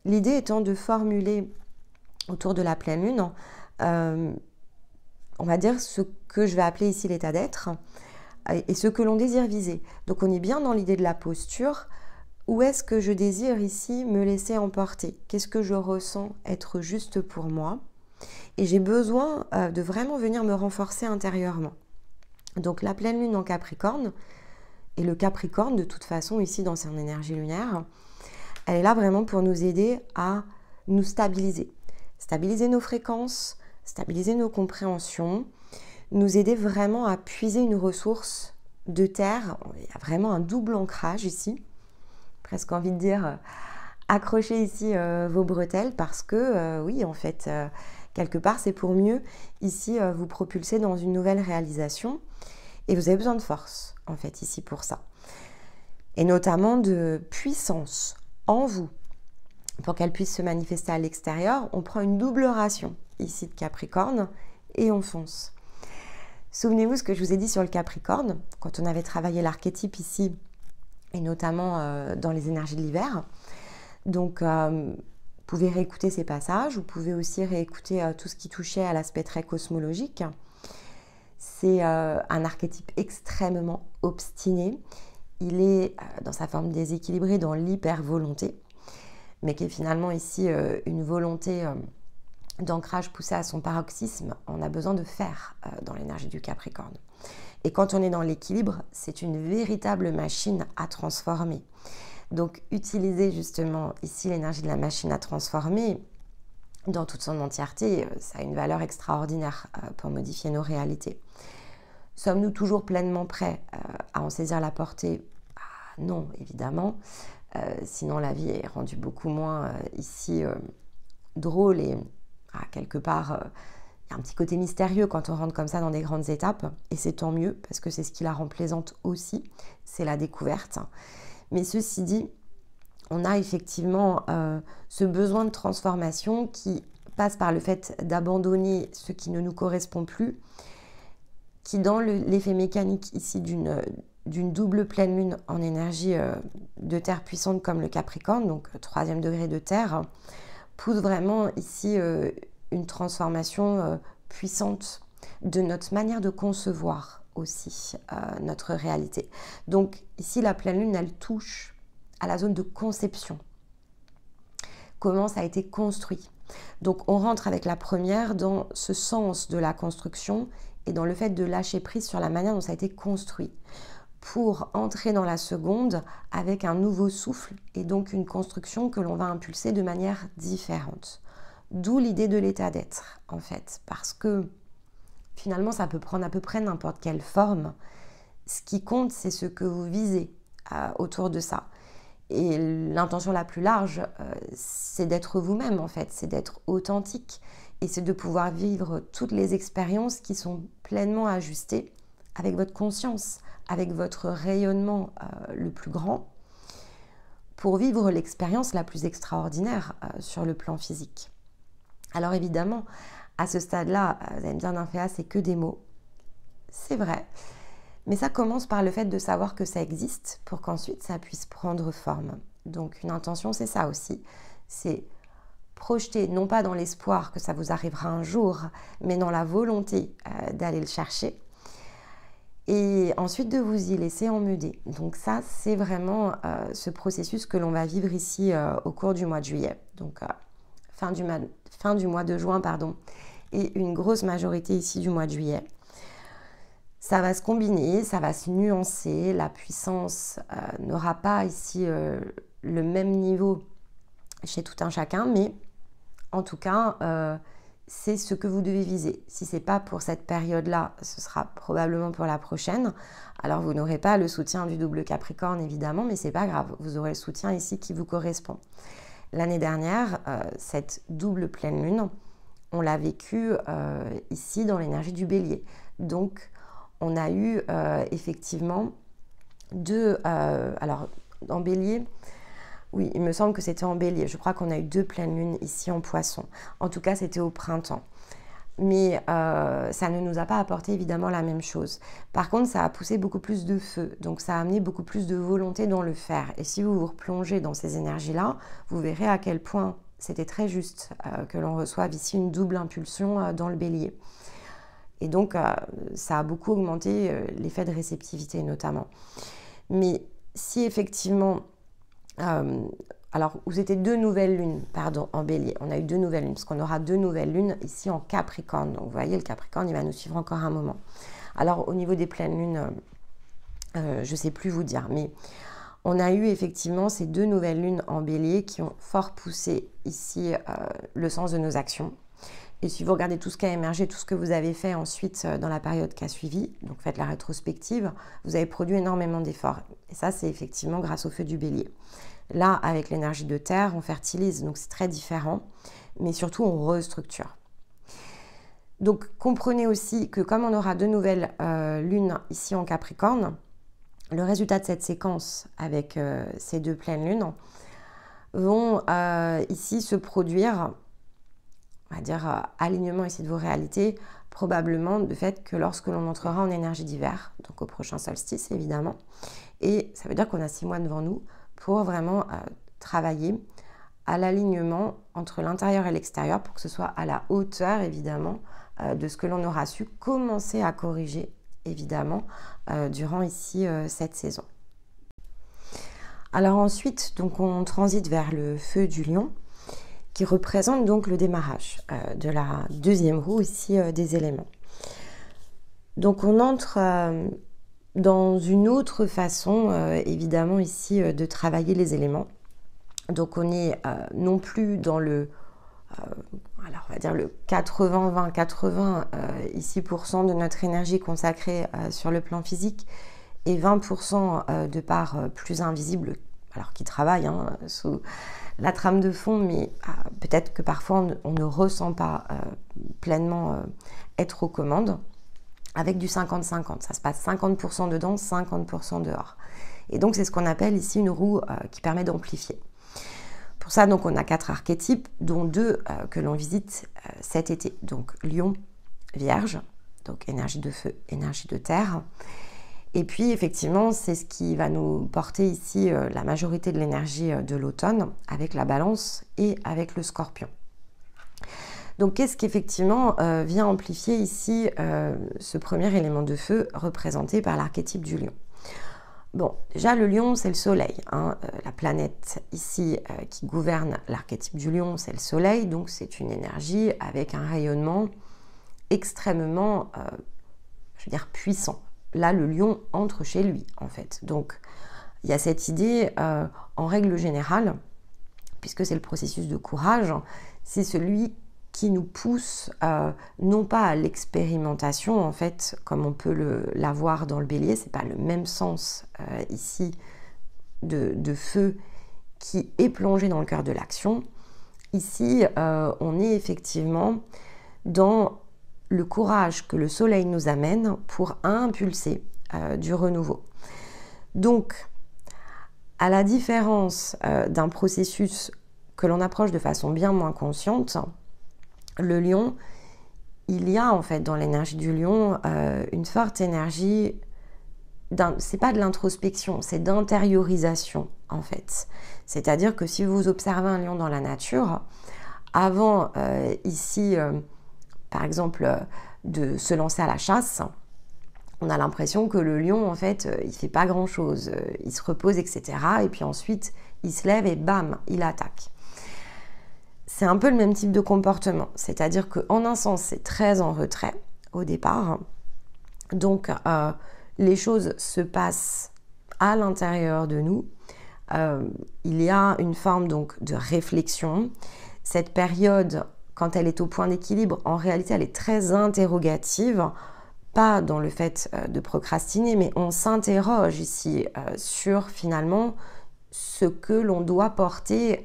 L'idée étant de formuler autour de la pleine lune, on va dire ce que je vais appeler ici l'état d'être et ce que l'on désire viser. Donc on est bien dans l'idée de la posture. Où est-ce que je désire ici me laisser emporter? Qu'est-ce que je ressens être juste pour moi? Et j'ai besoin de vraiment venir me renforcer intérieurement. Donc la pleine lune en Capricorne, et le Capricorne de toute façon ici dans son énergie lunaire, elle est là vraiment pour nous aider à nous stabiliser. Stabiliser nos fréquences, stabiliser nos compréhensions, nous aider vraiment à puiser une ressource de terre. Il y a vraiment un double ancrage ici, presque envie de dire accrochez ici vos bretelles parce que oui en fait quelque part c'est pour mieux ici vous propulser dans une nouvelle réalisation et vous avez besoin de force en fait ici pour ça et notamment de puissance en vous pour qu'elle puisse se manifester à l'extérieur. On prend une double ration ici de Capricorne et on fonce. Souvenez-vous ce que je vous ai dit sur le Capricorne quand on avait travaillé l'archétype ici et notamment dans les énergies de l'hiver. Donc vous pouvez réécouter ces passages, vous pouvez aussi réécouter tout ce qui touchait à l'aspect très cosmologique. C'est un archétype extrêmement obstiné. Il est dans sa forme déséquilibrée dans l'hyper-volonté, mais qui est finalement ici une volonté d'ancrage poussée à son paroxysme. On a besoin de faire dans l'énergie du Capricorne. Et quand on est dans l'équilibre, c'est une véritable machine à transformer. Donc, utiliser justement ici l'énergie de la machine à transformer dans toute son entièreté, ça a une valeur extraordinaire pour modifier nos réalités. Sommes-nous toujours pleinement prêts à en saisir la portée? Non, évidemment. Sinon, la vie est rendue beaucoup moins ici drôle et quelque part, il y a un petit côté mystérieux quand on rentre comme ça dans des grandes étapes. Et c'est tant mieux parce que c'est ce qui la rend plaisante aussi, c'est la découverte. Mais ceci dit, on a effectivement ce besoin de transformation qui passe par le fait d'abandonner ce qui ne nous correspond plus, qui dans l'effet mécanique ici d'une double pleine lune en énergie de terre puissante comme le Capricorne, donc 3e degré de terre, pousse vraiment ici une transformation puissante de notre manière de concevoir aussi notre réalité. Donc ici la pleine lune elle touche à la zone de conception. Comment ça a été construit. Donc on rentre avec la première dans ce sens de la construction et dans le fait de lâcher prise sur la manière dont ça a été construit. pour entrer dans la seconde avec un nouveau souffle et donc une construction que l'on va impulser de manière différente. D'où l'idée de l'état d'être, en fait, parce que finalement, ça peut prendre à peu près n'importe quelle forme. Ce qui compte, c'est ce que vous visez autour de ça. Et l'intention la plus large, c'est d'être vous-même, en fait, c'est d'être authentique et c'est de pouvoir vivre toutes les expériences qui sont pleinement ajustées avec votre conscience, avec votre rayonnement le plus grand, pour vivre l'expérience la plus extraordinaire sur le plan physique. Alors évidemment, à ce stade-là, vous allez me dire, Nymphéa, c'est que des mots. C'est vrai, mais ça commence par le fait de savoir que ça existe pour qu'ensuite ça puisse prendre forme. Donc une intention, c'est ça aussi, c'est projeter, non pas dans l'espoir que ça vous arrivera un jour, mais dans la volonté d'aller le chercher. Et ensuite de vous y laisser emmener. Donc ça, c'est vraiment ce processus que l'on va vivre ici au cours du mois de juillet. Donc fin du mois de juin, pardon, et une grosse majorité ici du mois de juillet. Ça va se combiner, ça va se nuancer, la puissance n'aura pas ici le même niveau chez tout un chacun, mais en tout cas, c'est ce que vous devez viser. Si ce n'est pas pour cette période-là, ce sera probablement pour la prochaine. Alors vous n'aurez pas le soutien du double Capricorne évidemment, mais ce n'est pas grave, vous aurez le soutien ici qui vous correspond. L'année dernière, cette double pleine lune, on l'a vécue ici dans l'énergie du Bélier. Donc on a eu effectivement deux... alors en Bélier... Oui, il me semble que c'était en Bélier. Je crois qu'on a eu 2 pleines lunes ici en Poisson. En tout cas, c'était au printemps. Mais ça ne nous a pas apporté évidemment la même chose. Par contre, ça a poussé beaucoup plus de feu. Donc, ça a amené beaucoup plus de volonté dans le faire. Et si vous vous replongez dans ces énergies-là, vous verrez à quel point c'était très juste que l'on reçoive ici une double impulsion dans le Bélier. Et donc, ça a beaucoup augmenté l'effet de réceptivité notamment. Mais si effectivement... alors, vous étiez 2 nouvelles lunes, pardon, en Bélier. On a eu 2 nouvelles lunes, parce qu'on aura 2 nouvelles lunes ici en Capricorne. Donc, vous voyez, le Capricorne, il va nous suivre encore un moment. Alors, au niveau des pleines lunes, je ne sais plus vous dire, mais on a eu effectivement ces 2 nouvelles lunes en Bélier qui ont fort poussé ici le sens de nos actions. Et si vous regardez tout ce qui a émergé, tout ce que vous avez fait ensuite dans la période qui a suivi, donc faites la rétrospective, vous avez produit énormément d'efforts. Et ça, c'est effectivement grâce au feu du Bélier. Là, avec l'énergie de terre, on fertilise, donc c'est très différent, mais surtout on restructure. Donc comprenez aussi que comme on aura 2 nouvelles lunes ici en Capricorne, le résultat de cette séquence avec ces 2 pleines lunes vont ici se produire, on va dire alignement ici de vos réalités, probablement de fait que lorsque l'on entrera en énergie d'hiver, donc au prochain solstice évidemment, et ça veut dire qu'on a 6 mois devant nous pour vraiment travailler à l'alignement entre l'intérieur et l'extérieur pour que ce soit à la hauteur évidemment de ce que l'on aura su commencer à corriger évidemment durant ici cette saison. Alors ensuite, donc on transite vers le feu du lion qui représente donc le démarrage de la deuxième roue ici des éléments. Donc on entre dans une autre façon évidemment ici de travailler les éléments. Donc on est non plus dans le alors on va dire le 80-20-80 ici % de notre énergie consacrée sur le plan physique et 20% de part plus invisible, alors qui travaille sous la trame de fond, mais peut-être que parfois on ne ressent pas pleinement être aux commandes, avec du 50-50. Ça se passe 50% dedans, 50% dehors. Et donc c'est ce qu'on appelle ici une roue qui permet d'amplifier. Pour ça, donc, on a 4 archétypes, dont 2 que l'on visite cet été. Donc Lion, Vierge, donc énergie de feu, énergie de terre. Et puis, effectivement, c'est ce qui va nous porter ici la majorité de l'énergie de l'automne, avec la Balance et avec le Scorpion. Donc, qu'est-ce qu'effectivement vient amplifier ici ce premier élément de feu représenté par l'archétype du Lion? Bon, déjà le lion, c'est le soleil. La planète ici qui gouverne l'archétype du lion, c'est le soleil. Donc c'est une énergie avec un rayonnement extrêmement, je veux dire, puissant. là le lion entre chez lui en fait. Donc il y a cette idée, en règle générale, puisque c'est le processus de courage, c'est celui qui nous pousse non pas à l'expérimentation en fait, comme on peut l'avoir dans le bélier, c'est pas le même sens ici de feu qui est plongé dans le cœur de l'action. Ici, on est effectivement dans le courage que le soleil nous amène pour impulser du renouveau. Donc, à la différence d'un processus que l'on approche de façon bien moins consciente, le lion, il y a en fait dans l'énergie du lion une forte énergie, c'est pas de l'introspection, c'est d'intériorisation en fait. C'est-à-dire que si vous observez un lion dans la nature, avant ici, par exemple, de se lancer à la chasse, on a l'impression que le lion, en fait, il fait pas grand-chose. Il se repose, etc. Et puis ensuite, il se lève et bam, il attaque. C'est un peu le même type de comportement. C'est-à-dire qu'en un sens, c'est très en retrait au départ. Donc, les choses se passent à l'intérieur de nous. Il y a une forme donc de réflexion. Cette période, quand elle est au point d'équilibre, en réalité, elle est très interrogative. Pas dans le fait de procrastiner, mais on s'interroge ici sur finalement ce que l'on doit porter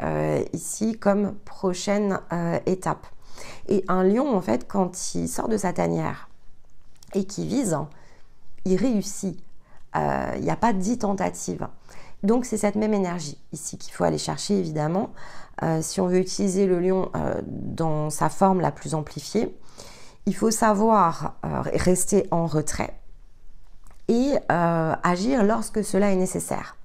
ici comme prochaine étape. Et un lion, en fait, quand il sort de sa tanière et qu'il vise, il réussit. Il n'y a pas 10 tentatives. Donc c'est cette même énergie ici qu'il faut aller chercher évidemment. Si on veut utiliser le lion dans sa forme la plus amplifiée, il faut savoir rester en retrait et agir lorsque cela est nécessaire.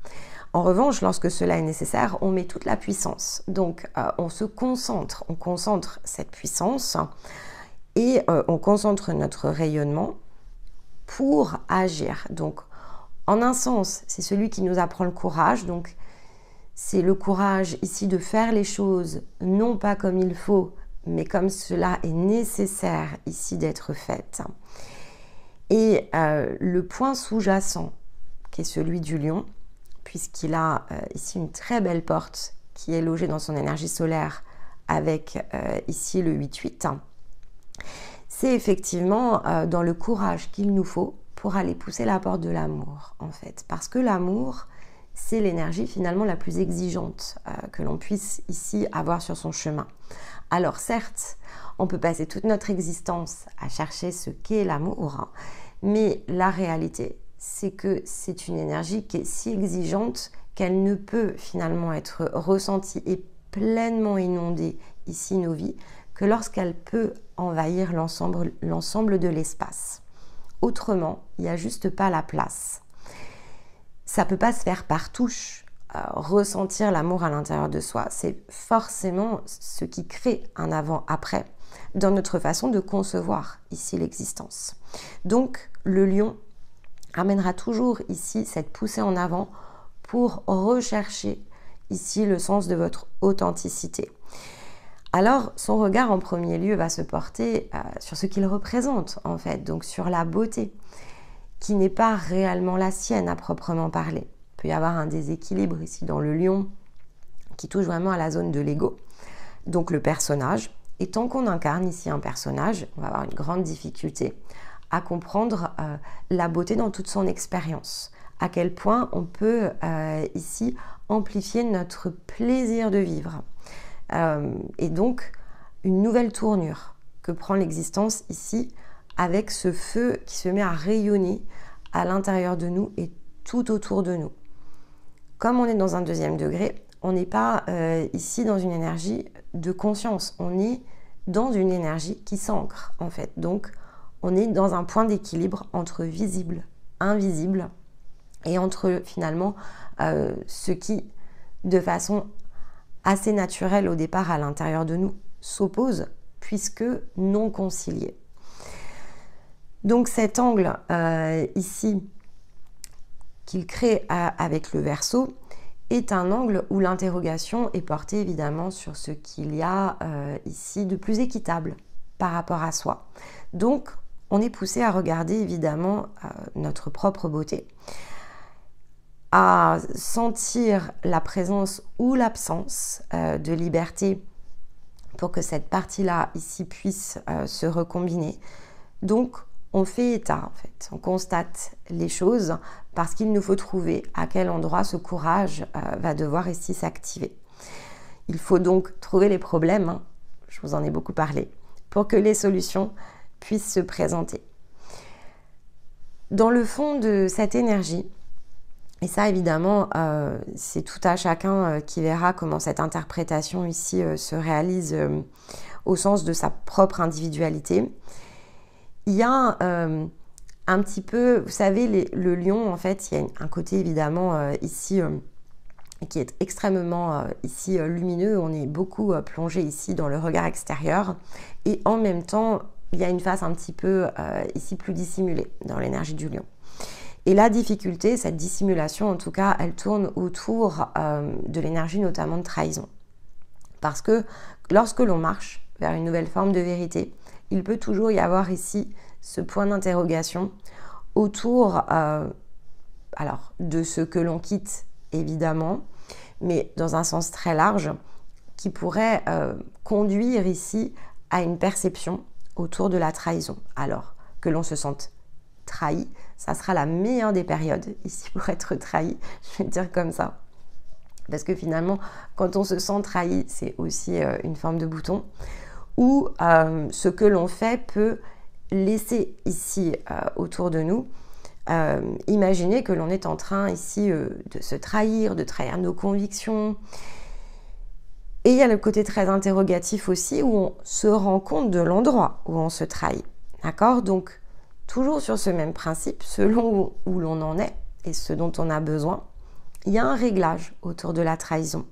En revanche, lorsque cela est nécessaire, on met toute la puissance. Donc, on se concentre, on concentre cette puissance et on concentre notre rayonnement pour agir. Donc, en un sens, c'est celui qui nous apprend le courage. Donc, c'est le courage ici de faire les choses non pas comme il faut, mais comme cela est nécessaire ici d'être fait. Et le point sous-jacent, qui est celui du lion, puisqu'il a ici une très belle porte qui est logée dans son énergie solaire avec ici le 8-8, c'est effectivement dans le courage qu'il nous faut pour aller pousser la porte de l'amour, en fait. Parce que l'amour, c'est l'énergie finalement la plus exigeante que l'on puisse ici avoir sur son chemin. Alors certes, on peut passer toute notre existence à chercher ce qu'est l'amour, mais la réalité, c'est que c'est une énergie qui est si exigeante qu'elle ne peut finalement être ressentie et pleinement inonder ici nos vies que lorsqu'elle peut envahir l'ensemble de l'espace. Autrement, il n'y a juste pas la place. Ça ne peut pas se faire par touche. Ressentir l'amour à l'intérieur de soi, c'est forcément ce qui crée un avant-après dans notre façon de concevoir ici l'existence. Donc, le lion amènera toujours ici cette poussée en avant pour rechercher ici le sens de votre authenticité. Alors, son regard en premier lieu va se porter sur ce qu'il représente en fait, donc sur la beauté qui n'est pas réellement la sienne à proprement parler. Il peut y avoir un déséquilibre ici dans le lion qui touche vraiment à la zone de l'ego, donc le personnage. Et tant qu'on incarne ici un personnage, on va avoir une grande difficulté à comprendre la beauté dans toute son expérience. À quel point on peut ici amplifier notre plaisir de vivre. Et donc, une nouvelle tournure que prend l'existence ici avec ce feu qui se met à rayonner à l'intérieur de nous et tout autour de nous. Comme on est dans un deuxième degré, on n'est pas ici dans une énergie de conscience, on est dans une énergie qui s'ancre en fait. Donc on est dans un point d'équilibre entre visible, invisible et entre finalement ce qui, de façon assez naturelle au départ à l'intérieur de nous, s'oppose puisque non concilié. Donc cet angle ici qu'il crée avec le Verseau est un angle où l'interrogation est portée évidemment sur ce qu'il y a ici de plus équitable par rapport à soi. Donc on est poussé à regarder évidemment notre propre beauté, à sentir la présence ou l'absence de liberté pour que cette partie-là ici puisse se recombiner. Donc, on fait état en fait, on constate les choses parce qu'il nous faut trouver à quel endroit ce courage va devoir ici s'activer. Il faut donc trouver les problèmes, hein, je vous en ai beaucoup parlé, pour que les solutions puissent se présenter. Dans le fond de cette énergie, et ça évidemment c'est tout à chacun qui verra comment cette interprétation ici se réalise au sens de sa propre individualité. Il y a un petit peu, vous savez, le lion en fait, il y a un côté évidemment ici qui est extrêmement ici lumineux, on est beaucoup plongé ici dans le regard extérieur et en même temps il y a une face un petit peu ici plus dissimulée dans l'énergie du lion. Et la difficulté, cette dissimulation en tout cas, elle tourne autour de l'énergie notamment de trahison. Parce que lorsque l'on marche vers une nouvelle forme de vérité, il peut toujours y avoir ici ce point d'interrogation autour alors, de ce que l'on quitte évidemment, mais dans un sens très large, qui pourrait conduire ici à une perception autour de la trahison. Alors que l'on se sente trahi, ça sera la meilleure des périodes ici pour être trahi, je vais dire comme ça. Parce que finalement, quand on se sent trahi, c'est aussi une forme de bouton, où ce que l'on fait peut laisser ici autour de nous, imaginez que l'on est en train ici de se trahir, de trahir nos convictions. Et il y a le côté très interrogatif aussi, où on se rend compte de l'endroit où on se trahit. D'accord? Donc, toujours sur ce même principe, selon où l'on en est et ce dont on a besoin, il y a un réglage autour de la trahison.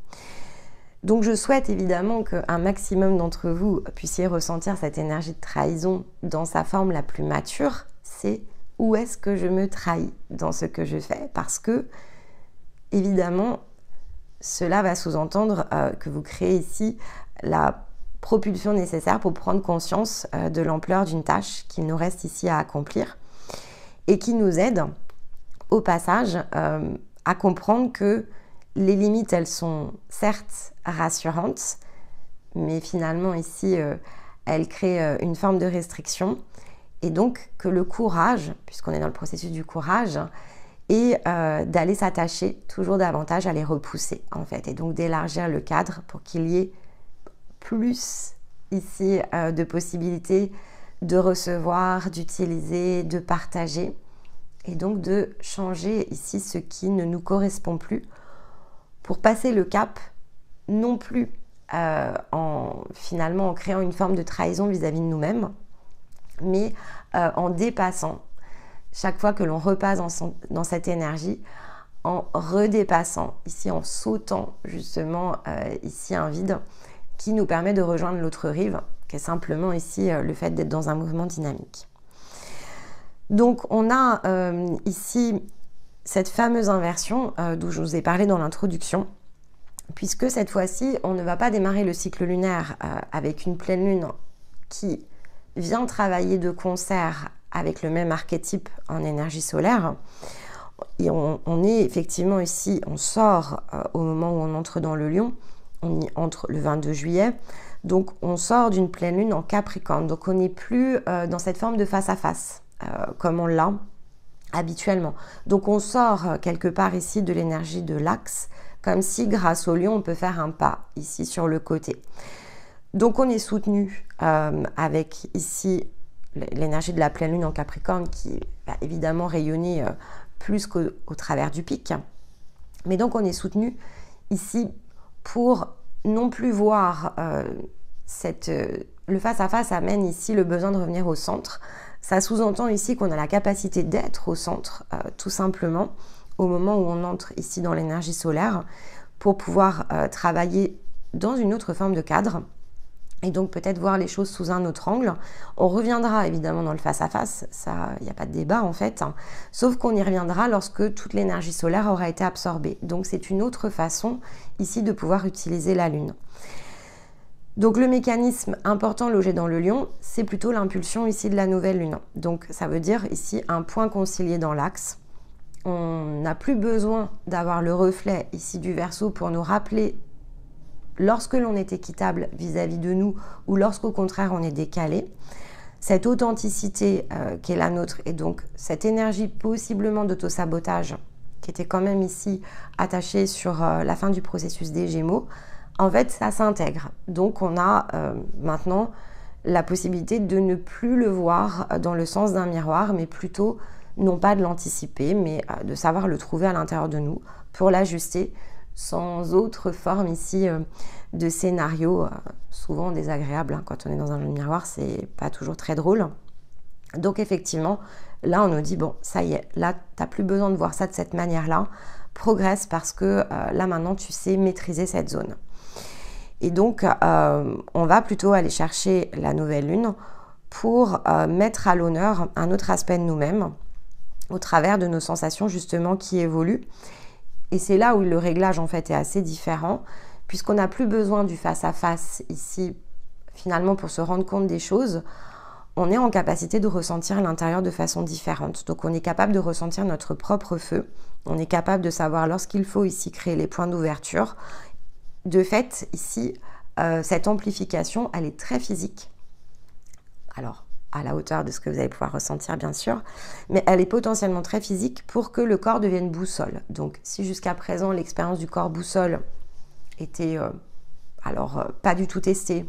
Donc je souhaite évidemment qu'un maximum d'entre vous puissiez ressentir cette énergie de trahison dans sa forme la plus mature, c'est où est-ce que je me trahis dans ce que je fais, parce que évidemment cela va sous-entendre que vous créez ici la propulsion nécessaire pour prendre conscience de l'ampleur d'une tâche qu'il nous reste ici à accomplir et qui nous aide au passage à comprendre que les limites, elles sont certes rassurantes, mais finalement ici, elles créent une forme de restriction et donc que le courage, puisqu'on est dans le processus du courage, est d'aller s'attacher toujours davantage à les repousser en fait et donc d'élargir le cadre pour qu'il y ait plus ici de possibilités de recevoir, d'utiliser, de partager et donc de changer ici ce qui ne nous correspond plus pour passer le cap non plus finalement en créant une forme de trahison vis-à-vis de nous-mêmes, mais en dépassant chaque fois que l'on repasse dans cette énergie, en redépassant ici, en sautant justement ici un vide qui nous permet de rejoindre l'autre rive, qui est simplement ici le fait d'être dans un mouvement dynamique. Donc on a ici cette fameuse inversion d'où je vous ai parlé dans l'introduction, puisque cette fois-ci, on ne va pas démarrer le cycle lunaire avec une pleine lune qui vient travailler de concert avec le même archétype en énergie solaire. Et on est effectivement ici, on sort au moment où on entre dans le Lion, on y entre le 22 juillet, donc on sort d'une pleine lune en Capricorne, donc on n'est plus dans cette forme de face à face, comme on l'a habituellement. Donc on sort quelque part ici de l'énergie de l'axe, comme si grâce au Lion on peut faire un pas ici sur le côté. Donc on est soutenu avec ici l'énergie de la pleine lune en Capricorne qui va évidemment rayonner plus qu'au travers du pic. Mais donc on est soutenu ici pour non plus voir le face-à-face amène ici le besoin de revenir au centre. Ça sous-entend ici qu'on a la capacité d'être au centre, tout simplement, au moment où on entre ici dans l'énergie solaire, pour pouvoir travailler dans une autre forme de cadre, et donc peut-être voir les choses sous un autre angle. On reviendra évidemment dans le face-à-face, ça, il n'y a pas de débat en fait, hein, sauf qu'on y reviendra lorsque toute l'énergie solaire aura été absorbée. Donc c'est une autre façon ici de pouvoir utiliser la Lune. Donc le mécanisme important logé dans le lion, c'est plutôt l'impulsion ici de la nouvelle lune. Donc ça veut dire ici un point concilié dans l'axe. On n'a plus besoin d'avoir le reflet ici du Verseau pour nous rappeler lorsque l'on est équitable vis-à-vis de nous ou lorsqu'au contraire on est décalé. Cette authenticité qui est la nôtre et donc cette énergie possiblement d'autosabotage qui était quand même ici attachée sur la fin du processus des Gémeaux, en fait, ça s'intègre. Donc, on a maintenant la possibilité de ne plus le voir dans le sens d'un miroir, mais plutôt, non pas de l'anticiper, mais de savoir le trouver à l'intérieur de nous pour l'ajuster sans autre forme ici de scénario, souvent désagréable. Hein. Quand on est dans un jeu de miroir, c'est pas toujours très drôle. Donc, effectivement, là, on nous dit, bon, ça y est, là, tu n'as plus besoin de voir ça de cette manière-là. Progresse parce que là, maintenant, tu sais maîtriser cette zone. Et donc, on va plutôt aller chercher la nouvelle lune pour mettre à l'honneur un autre aspect de nous-mêmes au travers de nos sensations justement qui évoluent. Et c'est là où le réglage en fait est assez différent puisqu'on n'a plus besoin du face-à-face ici finalement pour se rendre compte des choses. On est en capacité de ressentir l'intérieur de façon différente. Donc, on est capable de ressentir notre propre feu. On est capable de savoir lorsqu'il faut ici créer les points d'ouverture. De fait, ici, cette amplification, elle est très physique. Alors, à la hauteur de ce que vous allez pouvoir ressentir, bien sûr, mais elle est potentiellement très physique pour que le corps devienne boussole. Donc, si jusqu'à présent, l'expérience du corps boussole était, pas du tout testée,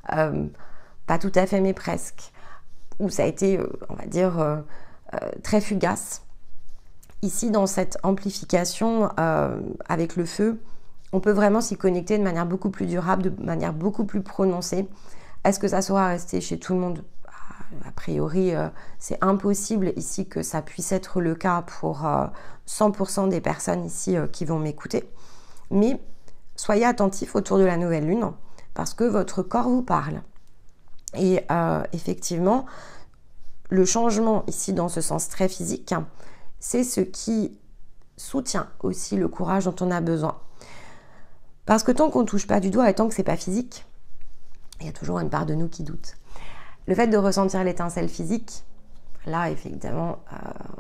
pas tout à fait, mais presque, ou ça a été, on va dire, très fugace, ici, dans cette amplification avec le feu, on peut vraiment s'y connecter de manière beaucoup plus durable, de manière beaucoup plus prononcée. Est-ce que ça saura rester chez tout le monde ? A priori, c'est impossible ici que ça puisse être le cas pour 100% des personnes ici qui vont m'écouter. Mais soyez attentifs autour de la nouvelle lune parce que votre corps vous parle. Et effectivement, le changement ici dans ce sens très physique, c'est ce qui soutient aussi le courage dont on a besoin. Parce que tant qu'on ne touche pas du doigt et tant que c'est pas physique, il y a toujours une part de nous qui doute. Le fait de ressentir l'étincelle physique, là, effectivement,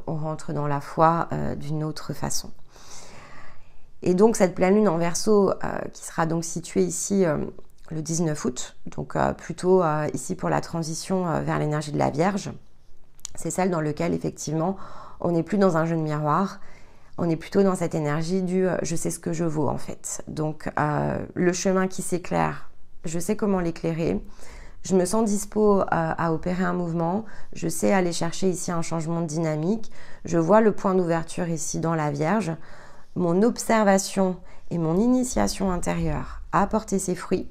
on rentre dans la foi d'une autre façon. Et donc, cette pleine lune en Verseau, qui sera donc située ici le 19 août, donc plutôt ici pour la transition vers l'énergie de la Vierge, c'est celle dans laquelle, effectivement, on n'est plus dans un jeu de miroir. On est plutôt dans cette énergie du « je sais ce que je vaux » en fait. Donc, le chemin qui s'éclaire, je sais comment l'éclairer. Je me sens dispo à opérer un mouvement. Je sais aller chercher ici un changement de dynamique. Je vois le point d'ouverture ici dans la Vierge. Mon observation et mon initiation intérieure a apporté ses fruits.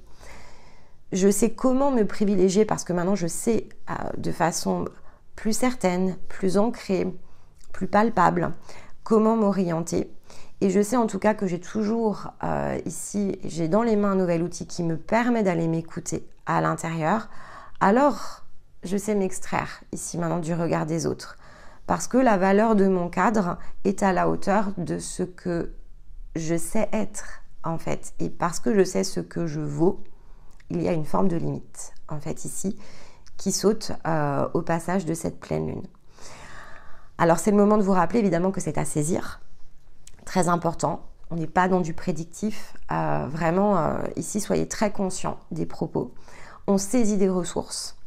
Je sais comment me privilégier parce que maintenant je sais de façon plus certaine, plus ancrée, plus palpable, comment m'orienter. Et je sais en tout cas que j'ai toujours ici, j'ai dans les mains un nouvel outil qui me permet d'aller m'écouter à l'intérieur. Alors, je sais m'extraire ici maintenant du regard des autres. Parce que la valeur de mon cadre est à la hauteur de ce que je sais être en fait. Et parce que je sais ce que je vaux, il y a une forme de limite en fait ici qui saute au passage de cette pleine lune. Alors c'est le moment de vous rappeler évidemment que c'est à saisir, très important. On n'est pas dans du prédictif, vraiment ici soyez très conscients des propos. On saisit des ressources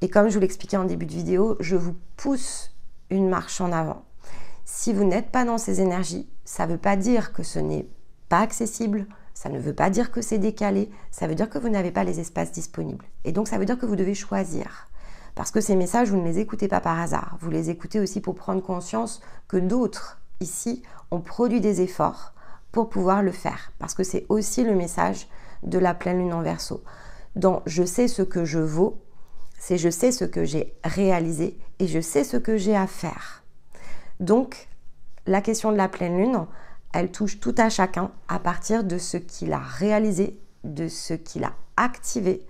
et comme je vous l'expliquais en début de vidéo, je vous pousse une marche en avant. Si vous n'êtes pas dans ces énergies, ça ne veut pas dire que ce n'est pas accessible, ça ne veut pas dire que c'est décalé, ça veut dire que vous n'avez pas les espaces disponibles. Et donc ça veut dire que vous devez choisir. Parce que ces messages, vous ne les écoutez pas par hasard. Vous les écoutez aussi pour prendre conscience que d'autres, ici, ont produit des efforts pour pouvoir le faire. Parce que c'est aussi le message de la pleine lune en Verseau. Dans « je sais ce que je vaux », c'est « je sais ce que j'ai réalisé et je sais ce que j'ai à faire ». Donc, la question de la pleine lune, elle touche tout à chacun à partir de ce qu'il a réalisé, de ce qu'il a activé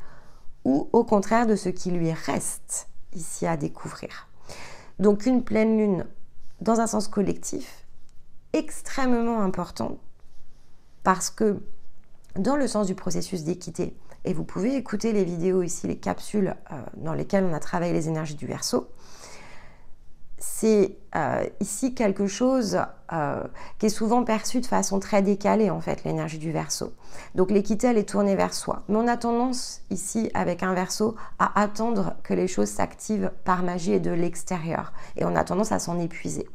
ou au contraire de ce qui lui reste ici à découvrir. Donc une pleine lune dans un sens collectif extrêmement important parce que dans le sens du processus d'équité et vous pouvez écouter les vidéos ici, les capsules dans lesquelles on a travaillé les énergies du Verseau. C'est ici quelque chose qui est souvent perçu de façon très décalée en fait, l'énergie du Verseau. Donc l'équité, elle est tournée vers soi. Mais on a tendance ici, avec un Verseau, à attendre que les choses s'activent par magie et de l'extérieur. Et on a tendance à s'en épuiser.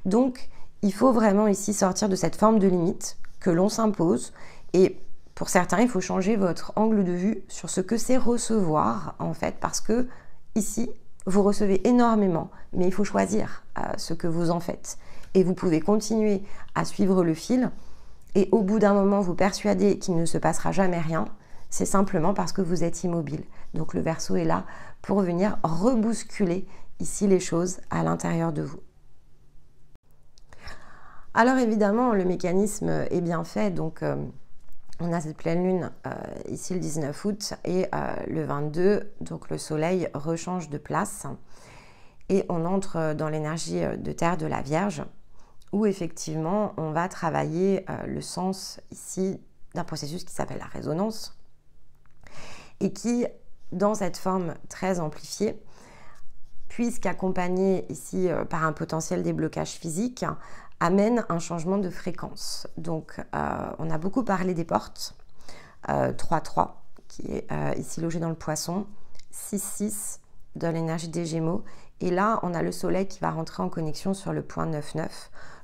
Donc il faut vraiment ici sortir de cette forme de limite que l'on s'impose. Et pour certains, il faut changer votre angle de vue sur ce que c'est recevoir en fait, parce que ici, vous recevez énormément, mais il faut choisir ce que vous en faites. Et vous pouvez continuer à suivre le fil et au bout d'un moment vous persuader qu'il ne se passera jamais rien, c'est simplement parce que vous êtes immobile. Donc le Verseau est là pour venir rebousculer ici les choses à l'intérieur de vous. Alors évidemment, le mécanisme est bien fait, donc on a cette pleine lune ici le 19 août et le 22, donc le soleil rechange de place et on entre dans l'énergie de terre de la Vierge où effectivement on va travailler le sens ici d'un processus qui s'appelle la résonance et qui, dans cette forme très amplifiée, puisqu'accompagné ici par un potentiel déblocage physique, amène un changement de fréquence. Donc, on a beaucoup parlé des portes. 3-3, qui est ici logé dans le Poisson. 6-6, dans l'énergie des Gémeaux. Et là, on a le Soleil qui va rentrer en connexion sur le point 9-9.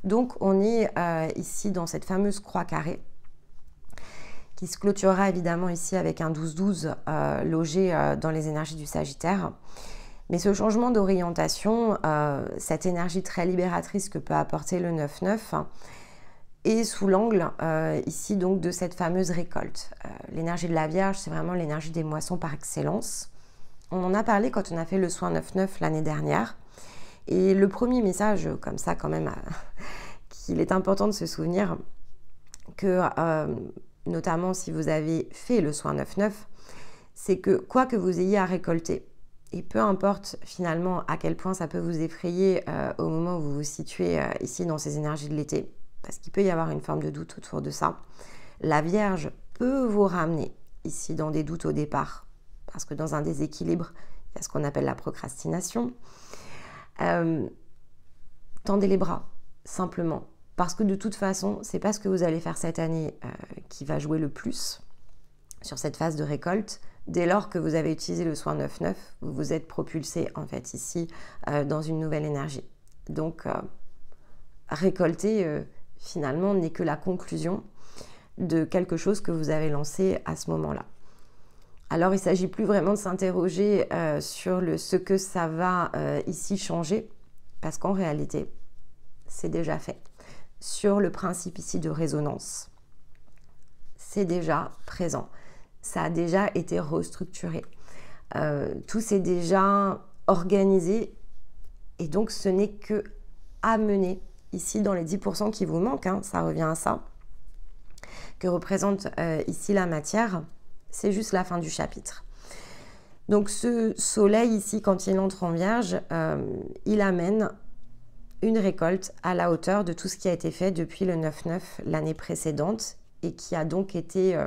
Donc, on est ici dans cette fameuse croix carrée, qui se clôturera évidemment ici avec un 12-12 logé dans les énergies du Sagittaire. Mais ce changement d'orientation, cette énergie très libératrice que peut apporter le 9-9, est sous l'angle ici donc de cette fameuse récolte. L'énergie de la Vierge, c'est vraiment l'énergie des moissons par excellence. On en a parlé quand on a fait le soin 9-9 l'année dernière. Et le premier message, comme ça quand même, qu'il est important de se souvenir que, notamment si vous avez fait le soin 9-9, c'est que quoi que vous ayez à récolter, et peu importe finalement à quel point ça peut vous effrayer au moment où vous vous situez ici dans ces énergies de l'été, parce qu'il peut y avoir une forme de doute autour de ça, la Vierge peut vous ramener ici dans des doutes au départ, parce que dans un déséquilibre, il y a ce qu'on appelle la procrastination. Tendez les bras, simplement, parce que de toute façon, c'est pas ce que vous allez faire cette année qui va jouer le plus sur cette phase de récolte. Dès lors que vous avez utilisé le soin 9-9, vous vous êtes propulsé en fait ici dans une nouvelle énergie. Donc récolter finalement n'est que la conclusion de quelque chose que vous avez lancé à ce moment-là. Alors il ne s'agit plus vraiment de s'interroger sur ce que ça va ici changer, parce qu'en réalité, c'est déjà fait. Sur le principe ici de résonance, c'est déjà présent. Ça a déjà été restructuré. Tout s'est déjà organisé et donc ce n'est que amener ici dans les 10% qui vous manquent, hein, ça revient à ça, que représente ici la matière, c'est juste la fin du chapitre. Donc ce soleil ici, quand il entre en Vierge, il amène une récolte à la hauteur de tout ce qui a été fait depuis le 9-9 l'année précédente et qui a donc été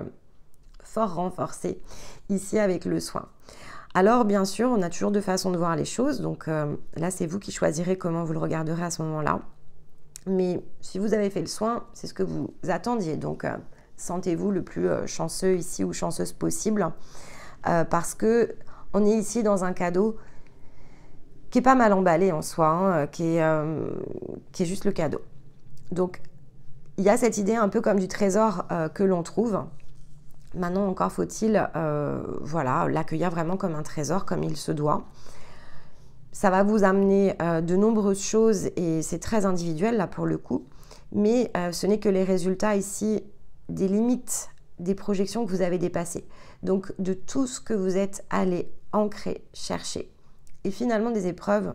fort renforcé ici avec le soin. Alors bien sûr, on a toujours deux façons de voir les choses, donc là c'est vous qui choisirez comment vous le regarderez à ce moment-là. Mais si vous avez fait le soin, c'est ce que vous attendiez, donc sentez-vous le plus chanceux ici ou chanceuse possible, parce que on est ici dans un cadeau qui est pas mal emballé en soi, hein, qui est juste le cadeau. Donc il y a cette idée un peu comme du trésor que l'on trouve. Maintenant, encore faut-il voilà, l'accueillir vraiment comme un trésor, comme il se doit. Ça va vous amener de nombreuses choses et c'est très individuel là pour le coup. Mais ce n'est que les résultats ici des limites, des projections que vous avez dépassées. Donc de tout ce que vous êtes allé ancrer, chercher. Et finalement des épreuves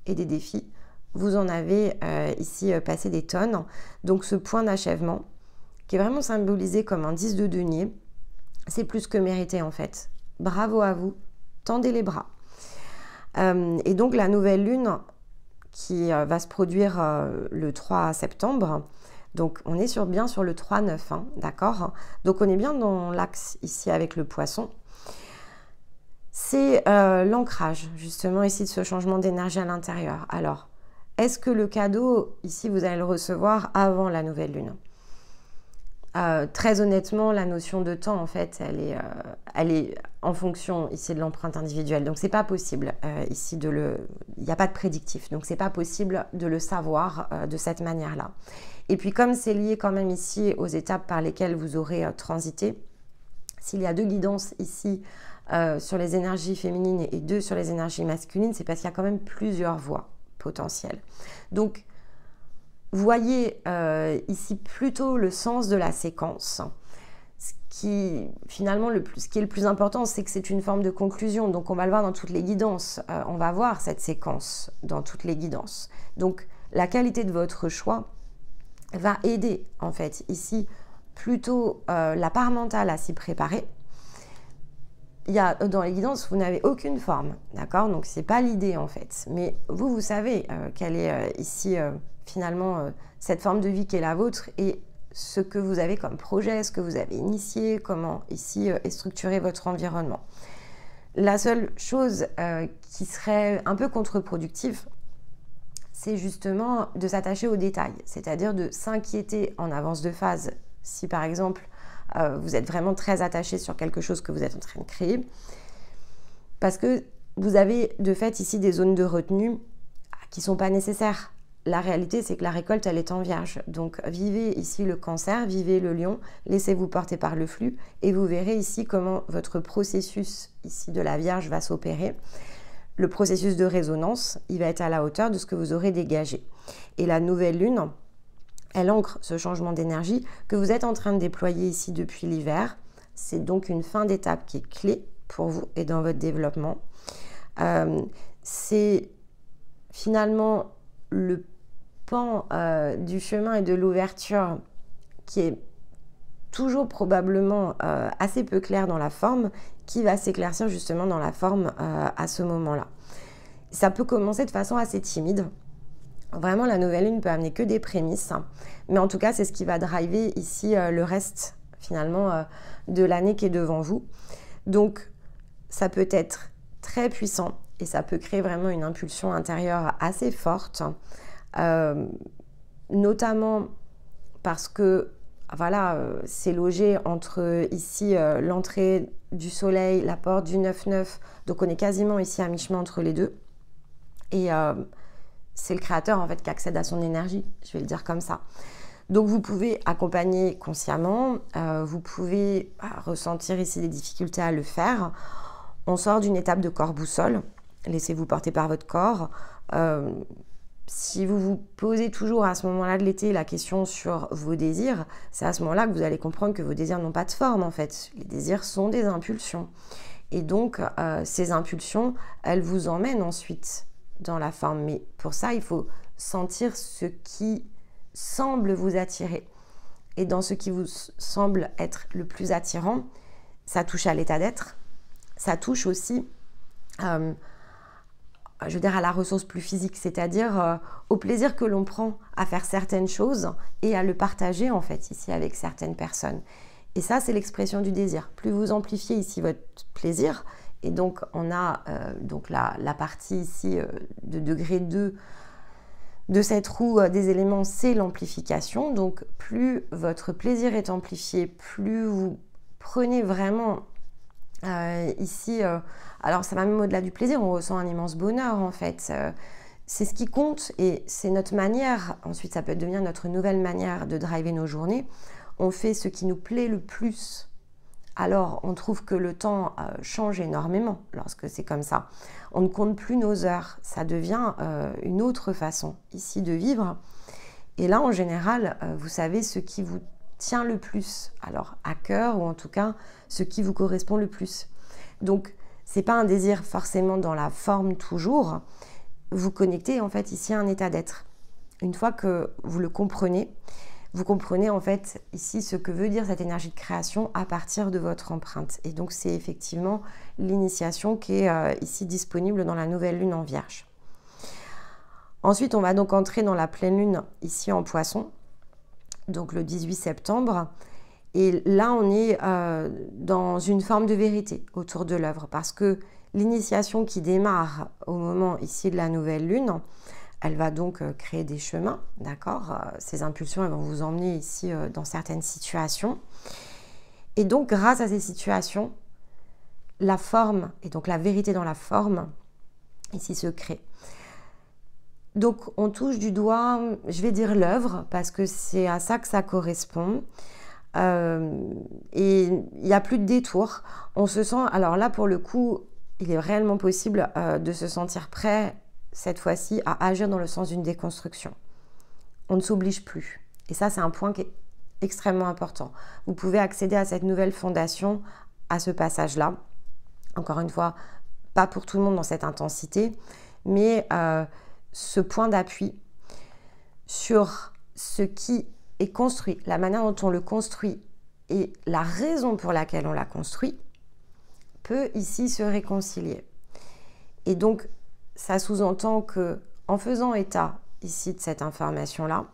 et des défis, vous en avez ici passé des tonnes. Donc ce point d'achèvement, qui est vraiment symbolisé comme un 10 de denier, c'est plus que mérité en fait. Bravo à vous, tendez les bras. Et donc la nouvelle lune qui va se produire le 3 septembre Donc on est bien sur le 3-9, hein, d'accord? Donc on est bien dans l'axe ici avec le poisson. C'est l'ancrage justement ici de ce changement d'énergie à l'intérieur. Alors, est-ce que le cadeau ici vous allez le recevoir avant la nouvelle lune? Très honnêtement, la notion de temps, en fait, elle est en fonction ici de l'empreinte individuelle. Donc, c'est pas possible ici il n'y a pas de prédictif. Donc, c'est pas possible de le savoir de cette manière-là. Et puis, comme c'est lié quand même ici aux étapes par lesquelles vous aurez transité, s'il y a 2 guidances ici sur les énergies féminines et 2 sur les énergies masculines, c'est parce qu'il y a quand même plusieurs voies potentielles. Donc, voyez ici plutôt le sens de la séquence. Ce qui est le plus important, c'est que c'est une forme de conclusion. Donc on va le voir dans toutes les guidances. On va voir cette séquence dans toutes les guidances. Donc la qualité de votre choix va aider en fait ici plutôt la part mentale à s'y préparer. Dans les guidances, vous n'avez aucune forme, d'accord? Donc c'est pas l'idée en fait. Mais vous savez quelle est ici finalement cette forme de vie qui est la vôtre et ce que vous avez comme projet, ce que vous avez initié, comment ici est structuré votre environnement. La seule chose qui serait un peu contre-productive, c'est justement de s'attacher aux détails, c'est-à-dire de s'inquiéter en avance de phase. Si par exemple, vous êtes vraiment très attaché sur quelque chose que vous êtes en train de créer, parce que vous avez de fait ici des zones de retenue qui ne sont pas nécessaires. La réalité, c'est que la récolte, elle est en vierge. Donc, vivez ici le cancer, vivez le lion, laissez-vous porter par le flux et vous verrez ici comment votre processus ici de la vierge va s'opérer. Le processus de résonance, il va être à la hauteur de ce que vous aurez dégagé. Et la nouvelle lune, elle ancre ce changement d'énergie que vous êtes en train de déployer ici depuis l'hiver. C'est donc une fin d'étape qui est clé pour vous et dans votre développement. C'est finalement le pan du chemin et de l'ouverture qui est toujours probablement assez peu clair dans la forme, qui va s'éclaircir justement dans la forme à ce moment-là. Ça peut commencer de façon assez timide. Vraiment, la nouvelle lune peut amener que des prémices, mais en tout cas, c'est ce qui va driver ici le reste finalement de l'année qui est devant vous. Donc, ça peut être très puissant et ça peut créer vraiment une impulsion intérieure assez forte, notamment parce que voilà, c'est logé entre ici l'entrée du soleil, la porte du 9-9, donc on est quasiment ici à mi-chemin entre les deux. Et c'est le créateur en fait qui accède à son énergie, je vais le dire comme ça. Donc vous pouvez accompagner consciemment, vous pouvez ressentir ici des difficultés à le faire. On sort d'une étape de corps boussole, laissez-vous porter par votre corps. Si vous vous posez toujours à ce moment-là de l'été la question sur vos désirs, c'est à ce moment-là que vous allez comprendre que vos désirs n'ont pas de forme en fait. Les désirs sont des impulsions. Et donc ces impulsions, elles vous emmènent ensuite dans la forme. Mais pour ça, il faut sentir ce qui semble vous attirer. Et dans ce qui vous semble être le plus attirant, ça touche à l'état d'être, ça touche aussi je veux dire à la ressource plus physique, c'est-à-dire au plaisir que l'on prend à faire certaines choses et à le partager en fait ici avec certaines personnes. Et ça, c'est l'expression du désir. Plus vous amplifiez ici votre plaisir, et donc on a donc la partie ici de degré 2 de cette roue des éléments, c'est l'amplification. Donc plus votre plaisir est amplifié, plus vous prenez vraiment ici, alors ça va même au-delà du plaisir, on ressent un immense bonheur en fait. C'est ce qui compte et c'est notre manière, ensuite ça peut devenir notre nouvelle manière de driver nos journées. On fait ce qui nous plaît le plus. Alors on trouve que le temps change énormément lorsque c'est comme ça. On ne compte plus nos heures, ça devient une autre façon ici de vivre. Et là en général, vous savez ce qui vous tient le plus, alors à cœur ou en tout cas ce qui vous correspond le plus. Donc c'est pas un désir forcément dans la forme toujours, vous connectez en fait ici à un état d'être. Une fois que vous le comprenez, vous comprenez en fait ici ce que veut dire cette énergie de création à partir de votre empreinte. Et donc c'est effectivement l'initiation qui est ici disponible dans la nouvelle lune en Vierge. Ensuite on va donc entrer dans la pleine lune ici en Poisson. donc le 18 septembre. Et là, on est dans une forme de vérité autour de l'œuvre, parce que l'initiation qui démarre au moment ici de la nouvelle lune, elle va donc créer des chemins, d'accord? Ces impulsions, elles vont vous emmener ici dans certaines situations. Et donc, grâce à ces situations, la forme, et donc la vérité dans la forme, ici se crée. Donc, on touche du doigt, je vais dire l'œuvre, parce que c'est à ça que ça correspond. Et il n'y a plus de détour. On se sent, alors là, pour le coup, il est réellement possible de se sentir prêt, cette fois-ci, à agir dans le sens d'une déconstruction. On ne s'oblige plus. Et ça, c'est un point qui est extrêmement important. Vous pouvez accéder à cette nouvelle fondation, à ce passage-là. Encore une fois, pas pour tout le monde dans cette intensité, mais ce point d'appui sur ce qui est construit, la manière dont on le construit et la raison pour laquelle on l'a construit, peut ici se réconcilier. Et donc, ça sous-entend que, en faisant état ici de cette information-là,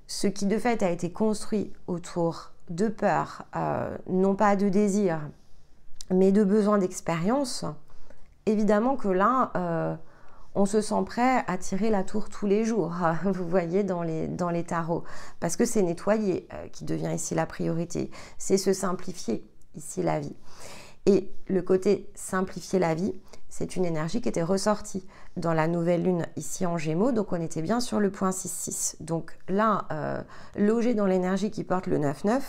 ce qui de fait a été construit autour de peur, non pas de désir, mais de besoin d'expérience, évidemment que là, on se sent prêt à tirer la tour tous les jours, vous voyez, dans les tarots, parce que c'est nettoyer qui devient ici la priorité, c'est se simplifier ici la vie. Et le côté simplifier la vie, c'est une énergie qui était ressortie dans la nouvelle lune ici en Gémeaux, donc on était bien sur le point 6-6. Donc là, logé dans l'énergie qui porte le 9-9,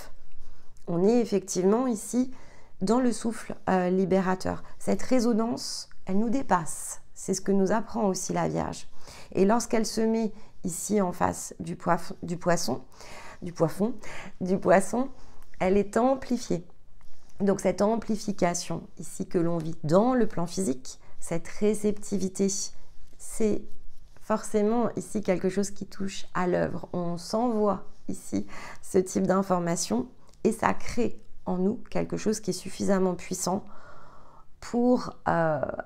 on est effectivement ici dans le souffle libérateur. Cette résonance, elle nous dépasse. C'est ce que nous apprend aussi la Vierge. Et lorsqu'elle se met ici en face du poisson, elle est amplifiée. Donc cette amplification ici que l'on vit dans le plan physique, cette réceptivité, c'est forcément ici quelque chose qui touche à l'œuvre. On s'envoie ici ce type d'information et ça crée en nous quelque chose qui est suffisamment puissant pour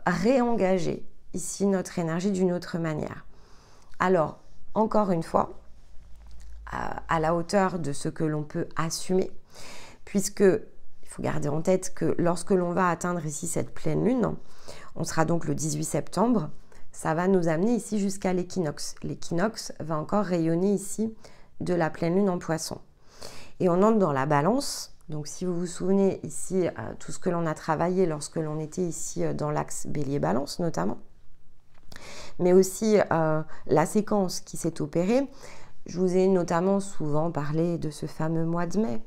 réengager ici notre énergie d'une autre manière. Alors, encore une fois, à la hauteur de ce que l'on peut assumer, puisque il faut garder en tête que lorsque l'on va atteindre ici cette pleine lune, on sera donc le 18 septembre, ça va nous amener ici jusqu'à l'équinoxe. L'équinoxe va encore rayonner ici de la pleine lune en poisson. Et on entre dans la balance. Donc si vous vous souvenez ici, tout ce que l'on a travaillé lorsque l'on était ici dans l'axe bélier-balance notamment, mais aussi la séquence qui s'est opérée. Je vous ai notamment souvent parlé de ce fameux mois de mai,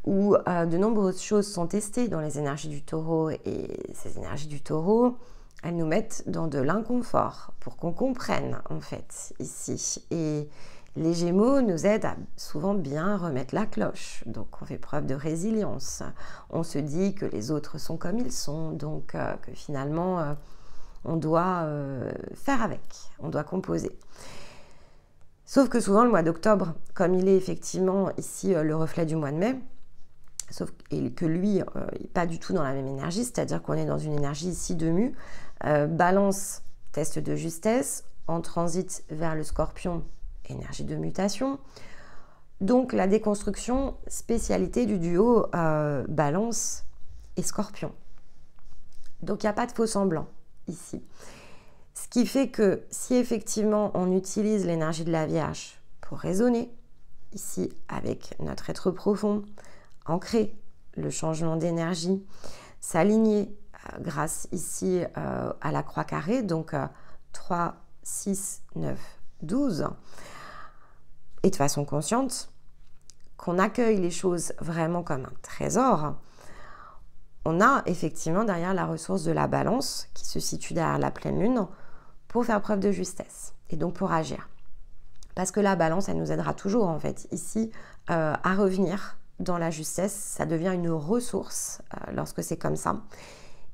où de nombreuses choses sont testées dans les énergies du taureau, et ces énergies du taureau, elles nous mettent dans de l'inconfort pour qu'on comprenne en fait ici. Et les Gémeaux nous aident à souvent bien remettre la cloche, donc on fait preuve de résilience. On se dit que les autres sont comme ils sont, donc que finalement on doit faire avec, on doit composer. Sauf que souvent le mois d'octobre, comme il est effectivement ici le reflet du mois de mai, sauf que lui n'est pas du tout dans la même énergie, c'est-à-dire qu'on est dans une énergie ici de mue, balance, test de justesse, en transit vers le scorpion, énergie de mutation. Donc la déconstruction, spécialité du duo balance et scorpion. Donc il n'y a pas de faux semblant ici. Ce qui fait que si effectivement on utilise l'énergie de la Vierge pour raisonner, ici avec notre être profond, ancrer le changement d'énergie, s'aligner grâce ici à la croix carrée, donc 3, 6, 9, 12, et de façon consciente, qu'on accueille les choses vraiment comme un trésor, on a effectivement derrière la ressource de la balance qui se situe derrière la pleine lune pour faire preuve de justesse et donc pour agir. Parce que la balance, elle nous aidera toujours en fait ici à revenir dans la justesse. Ça devient une ressource lorsque c'est comme ça.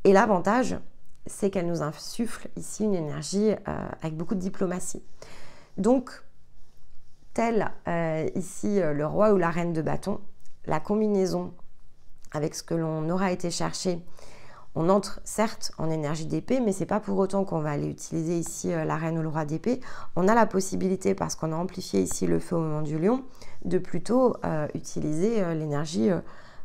Et l'avantage, c'est qu'elle nous insuffle ici une énergie avec beaucoup de diplomatie. Donc, tel ici le roi ou la reine de bâton, la combinaison avec ce que l'on aura été chercher On entre certes en énergie d'épée, mais c'est pas pour autant qu'on va aller utiliser ici la reine ou le roi d'épée. On a la possibilité, parce qu'on a amplifié ici le feu au moment du lion, de plutôt utiliser l'énergie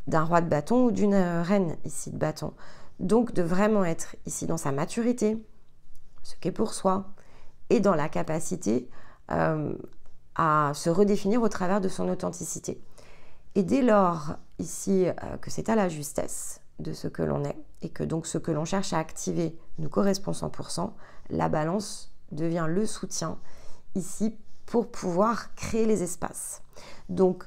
d'un roi de bâton ou d'une reine ici de bâton. Donc de vraiment être ici dans sa maturité, ce qu'est pour soi, et dans la capacité à se redéfinir au travers de son authenticité. Et dès lors ici que c'est à la justesse de ce que l'on est, et que donc ce que l'on cherche à activer nous correspond 100%, la balance devient le soutien ici pour pouvoir créer les espaces. Donc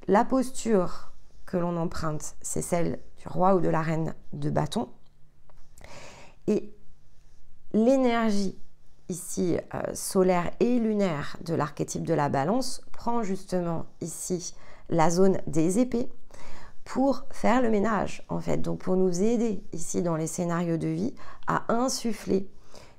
la posture que l'on emprunte, c'est celle du roi ou de la reine de bâton. Et l'énergie ici solaire et lunaire de l'archétype de la balance prend justement ici la zone des épées pour faire le ménage en fait, donc pour nous aider ici dans les scénarios de vie à insuffler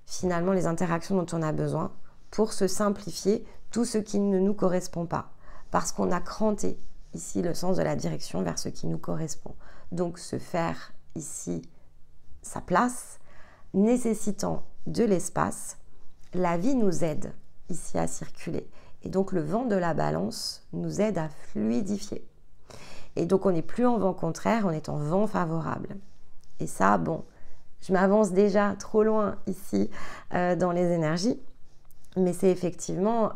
finalement les interactions dont on a besoin pour se simplifier tout ce qui ne nous correspond pas, parce qu'on a cranté ici le sens de la direction vers ce qui nous correspond. Donc se faire ici sa place, nécessitant de l'espace, la vie nous aide ici à circuler. Et donc le vent de la balance nous aide à fluidifier. Et donc on n'est plus en vent contraire, on est en vent favorable. Et ça, bon, je m'avance déjà trop loin ici dans les énergies, mais c'est effectivement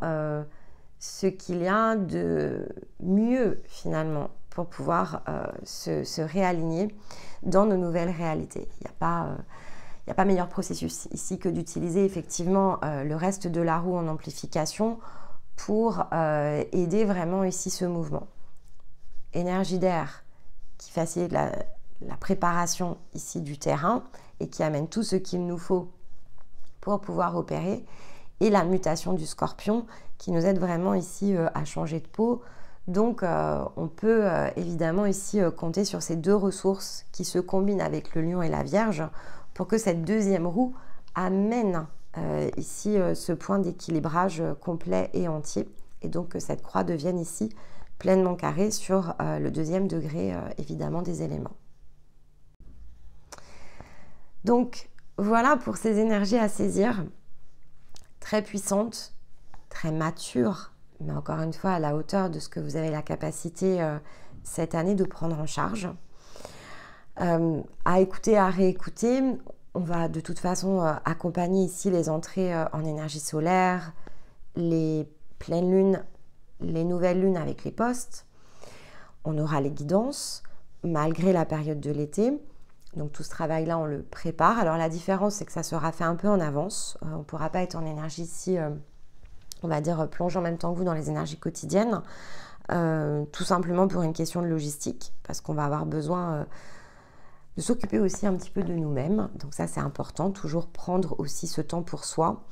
ce qu'il y a de mieux finalement pour pouvoir se réaligner dans nos nouvelles réalités. Il n'y a pas meilleur processus ici que d'utiliser effectivement le reste de la roue en amplification pour aider vraiment ici ce mouvement. Énergie d'air qui facilite la préparation ici du terrain et qui amène tout ce qu'il nous faut pour pouvoir opérer, et la mutation du scorpion qui nous aide vraiment ici à changer de peau. Donc on peut évidemment ici compter sur ces deux ressources qui se combinent avec le lion et la vierge pour que cette deuxième roue amène ici ce point d'équilibrage complet et entier, et donc que cette croix devienne ici pleinement carrée sur le deuxième degré évidemment des éléments. Donc voilà pour ces énergies à saisir, très puissantes, très matures, mais encore une fois à la hauteur de ce que vous avez la capacité cette année de prendre en charge. À écouter, à réécouter, on va de toute façon accompagner ici les entrées en énergie solaire, les pleines lunes, les nouvelles lunes avec les postes. On aura les guidances malgré la période de l'été. Donc tout ce travail-là, on le prépare. Alors la différence, c'est que ça sera fait un peu en avance. On ne pourra pas être en énergie ici, on va dire, plongé en même temps que vous dans les énergies quotidiennes. Tout simplement pour une question de logistique, parce qu'on va avoir besoin de s'occuper aussi un petit peu de nous-mêmes. Donc ça, c'est important, toujours prendre aussi ce temps pour soi.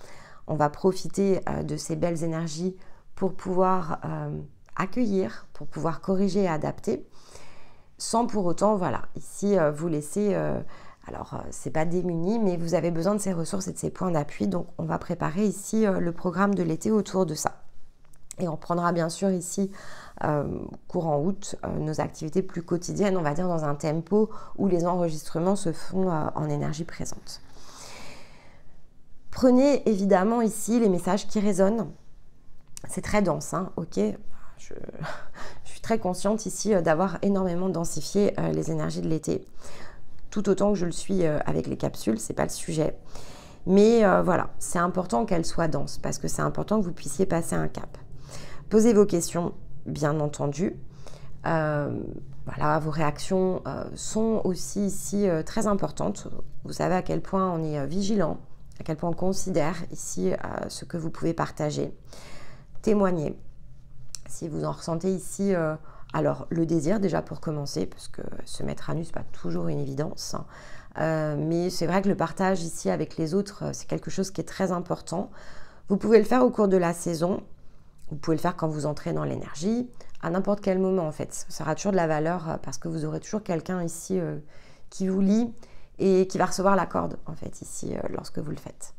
On va profiter de ces belles énergies pour pouvoir accueillir, pour pouvoir corriger et adapter, sans pour autant, voilà, ici vous laisser, c'est pas démuni, mais vous avez besoin de ces ressources et de ces points d'appui, donc on va préparer ici le programme de l'été autour de ça. Et on prendra bien sûr ici, courant août, nos activités plus quotidiennes, on va dire dans un tempo où les enregistrements se font en énergie présente. Prenez évidemment ici les messages qui résonnent. C'est très dense, hein, ok. Je suis très consciente ici d'avoir énormément densifié les énergies de l'été, tout autant que je le suis avec les capsules, c'est pas le sujet. Mais voilà, c'est important qu'elles soient denses parce que c'est important que vous puissiez passer un cap. Posez vos questions, bien entendu. Voilà, vos réactions sont aussi ici très importantes. Vous savez à quel point on est vigilant, à quel point on considère ici ce que vous pouvez partager. Témoignez. Si vous en ressentez ici, alors le désir déjà pour commencer, parce que se mettre à nu, c'est pas toujours une évidence. Mais c'est vrai que le partage ici avec les autres, c'est quelque chose qui est très important. Vous pouvez le faire au cours de la saison. Vous pouvez le faire quand vous entrez dans l'énergie, à n'importe quel moment en fait. Ça aura toujours de la valeur parce que vous aurez toujours quelqu'un ici qui vous lit et qui va recevoir la corde en fait ici lorsque vous le faites.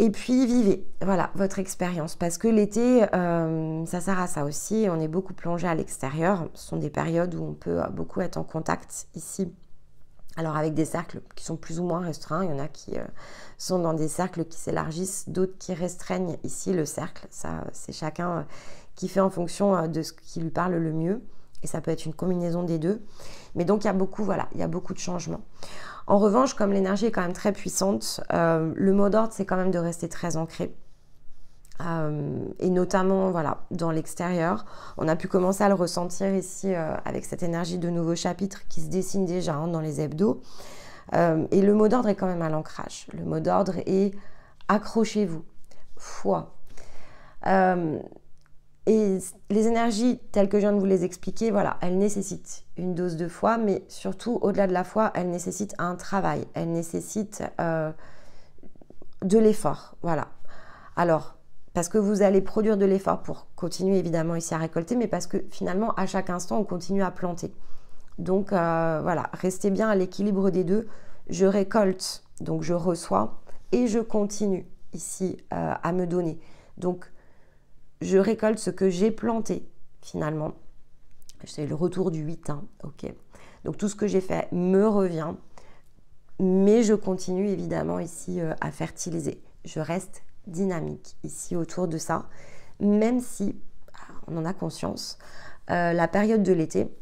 Et puis vivez, voilà, votre expérience, parce que l'été, ça sert à ça aussi. On est beaucoup plongé à l'extérieur. Ce sont des périodes où on peut beaucoup être en contact ici Alors avec des cercles qui sont plus ou moins restreints, il y en a qui sont dans des cercles qui s'élargissent, d'autres qui restreignent ici le cercle. Ça, c'est chacun qui fait en fonction de ce qui lui parle le mieux. Et ça peut être une combinaison des deux. Mais donc il y a beaucoup, voilà, il y a beaucoup de changements. En revanche, comme l'énergie est quand même très puissante, le mot d'ordre, c'est quand même de rester très ancré. Et notamment, voilà, dans l'extérieur. On a pu commencer à le ressentir ici avec cette énergie de nouveaux chapitres qui se dessinent déjà dans les hebdos. Et le mot d'ordre est quand même à l'ancrage. Le mot d'ordre est accrochez-vous, foi. Et les énergies telles que je viens de vous les expliquer, voilà, elles nécessitent une dose de foi, mais surtout, au-delà de la foi, elles nécessitent un travail, elles nécessitent de l'effort, voilà. Alors, parce que vous allez produire de l'effort pour continuer évidemment ici à récolter, mais parce que finalement, à chaque instant, on continue à planter. Donc, voilà, restez bien à l'équilibre des deux. Je récolte, donc je reçois, et je continue ici à me donner. Donc, je récolte ce que j'ai planté, finalement. C'est le retour du 8, ok. Donc, tout ce que j'ai fait me revient, mais je continue évidemment ici à fertiliser. Je reste dynamique ici autour de ça, même si, on en a conscience, la période de l'été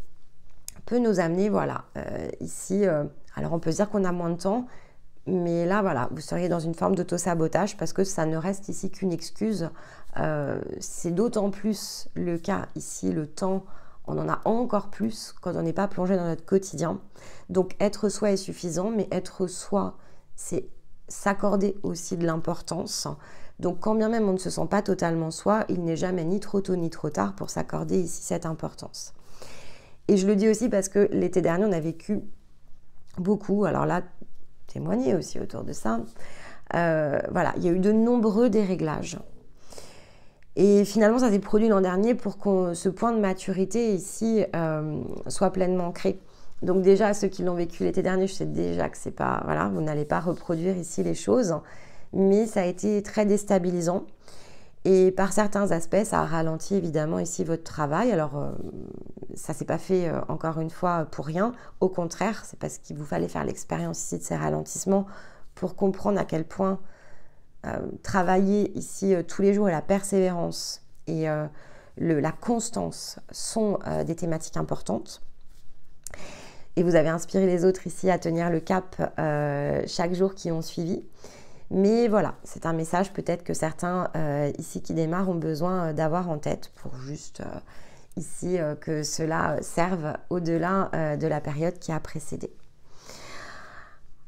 peut nous amener, voilà, ici, alors on peut se dire qu'on a moins de temps, mais là, voilà, vous seriez dans une forme d'auto-sabotage parce que ça ne reste ici qu'une excuse. C'est d'autant plus le cas ici, le temps, on en a encore plus quand on n'est pas plongé dans notre quotidien. Donc, être soi est suffisant, mais être soi, c'est s'accorder aussi de l'importance. Donc, quand bien même on ne se sent pas totalement soi, il n'est jamais ni trop tôt ni trop tard pour s'accorder ici cette importance. Et je le dis aussi parce que l'été dernier, on a vécu beaucoup, alors là, témoigner aussi autour de ça. Voilà, il y a eu de nombreux déréglages. Et finalement, ça s'est produit l'an dernier pour que ce point de maturité ici soit pleinement créé. Donc déjà, ceux qui l'ont vécu l'été dernier, je sais déjà que c'est pas, voilà, vous n'allez pas reproduire ici les choses, mais ça a été très déstabilisant. Et par certains aspects, ça a ralenti évidemment ici votre travail. Alors, ça ne s'est pas fait encore une fois pour rien. Au contraire, c'est parce qu'il vous fallait faire l'expérience ici de ces ralentissements pour comprendre à quel point travailler ici tous les jours et la persévérance et la constance sont des thématiques importantes. Et vous avez inspiré les autres ici à tenir le cap chaque jour qui ont suivi. Mais voilà, c'est un message peut-être que certains ici qui démarrent ont besoin d'avoir en tête pour juste ici que cela serve au-delà de la période qui a précédé.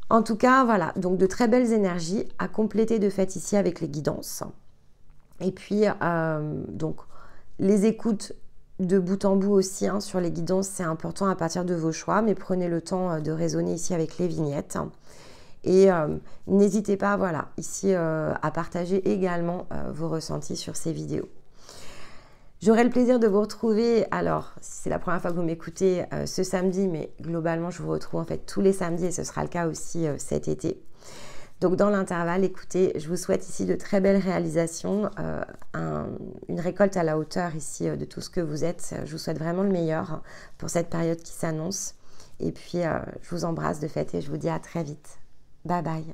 En tout cas, voilà, donc de très belles énergies à compléter de fait ici avec les guidances. Et puis, donc, les écoutes de bout en bout aussi sur les guidances, c'est important à partir de vos choix, mais prenez le temps de raisonner ici avec les vignettes. Et n'hésitez pas, voilà, ici à partager également vos ressentis sur ces vidéos. J'aurai le plaisir de vous retrouver, alors si c'est la première fois que vous m'écoutez ce samedi, mais globalement je vous retrouve en fait tous les samedis et ce sera le cas aussi cet été. Donc dans l'intervalle, écoutez, je vous souhaite ici de très belles réalisations, une récolte à la hauteur ici de tout ce que vous êtes. Je vous souhaite vraiment le meilleur pour cette période qui s'annonce. Et puis je vous embrasse de fait et je vous dis à très vite. Bye bye.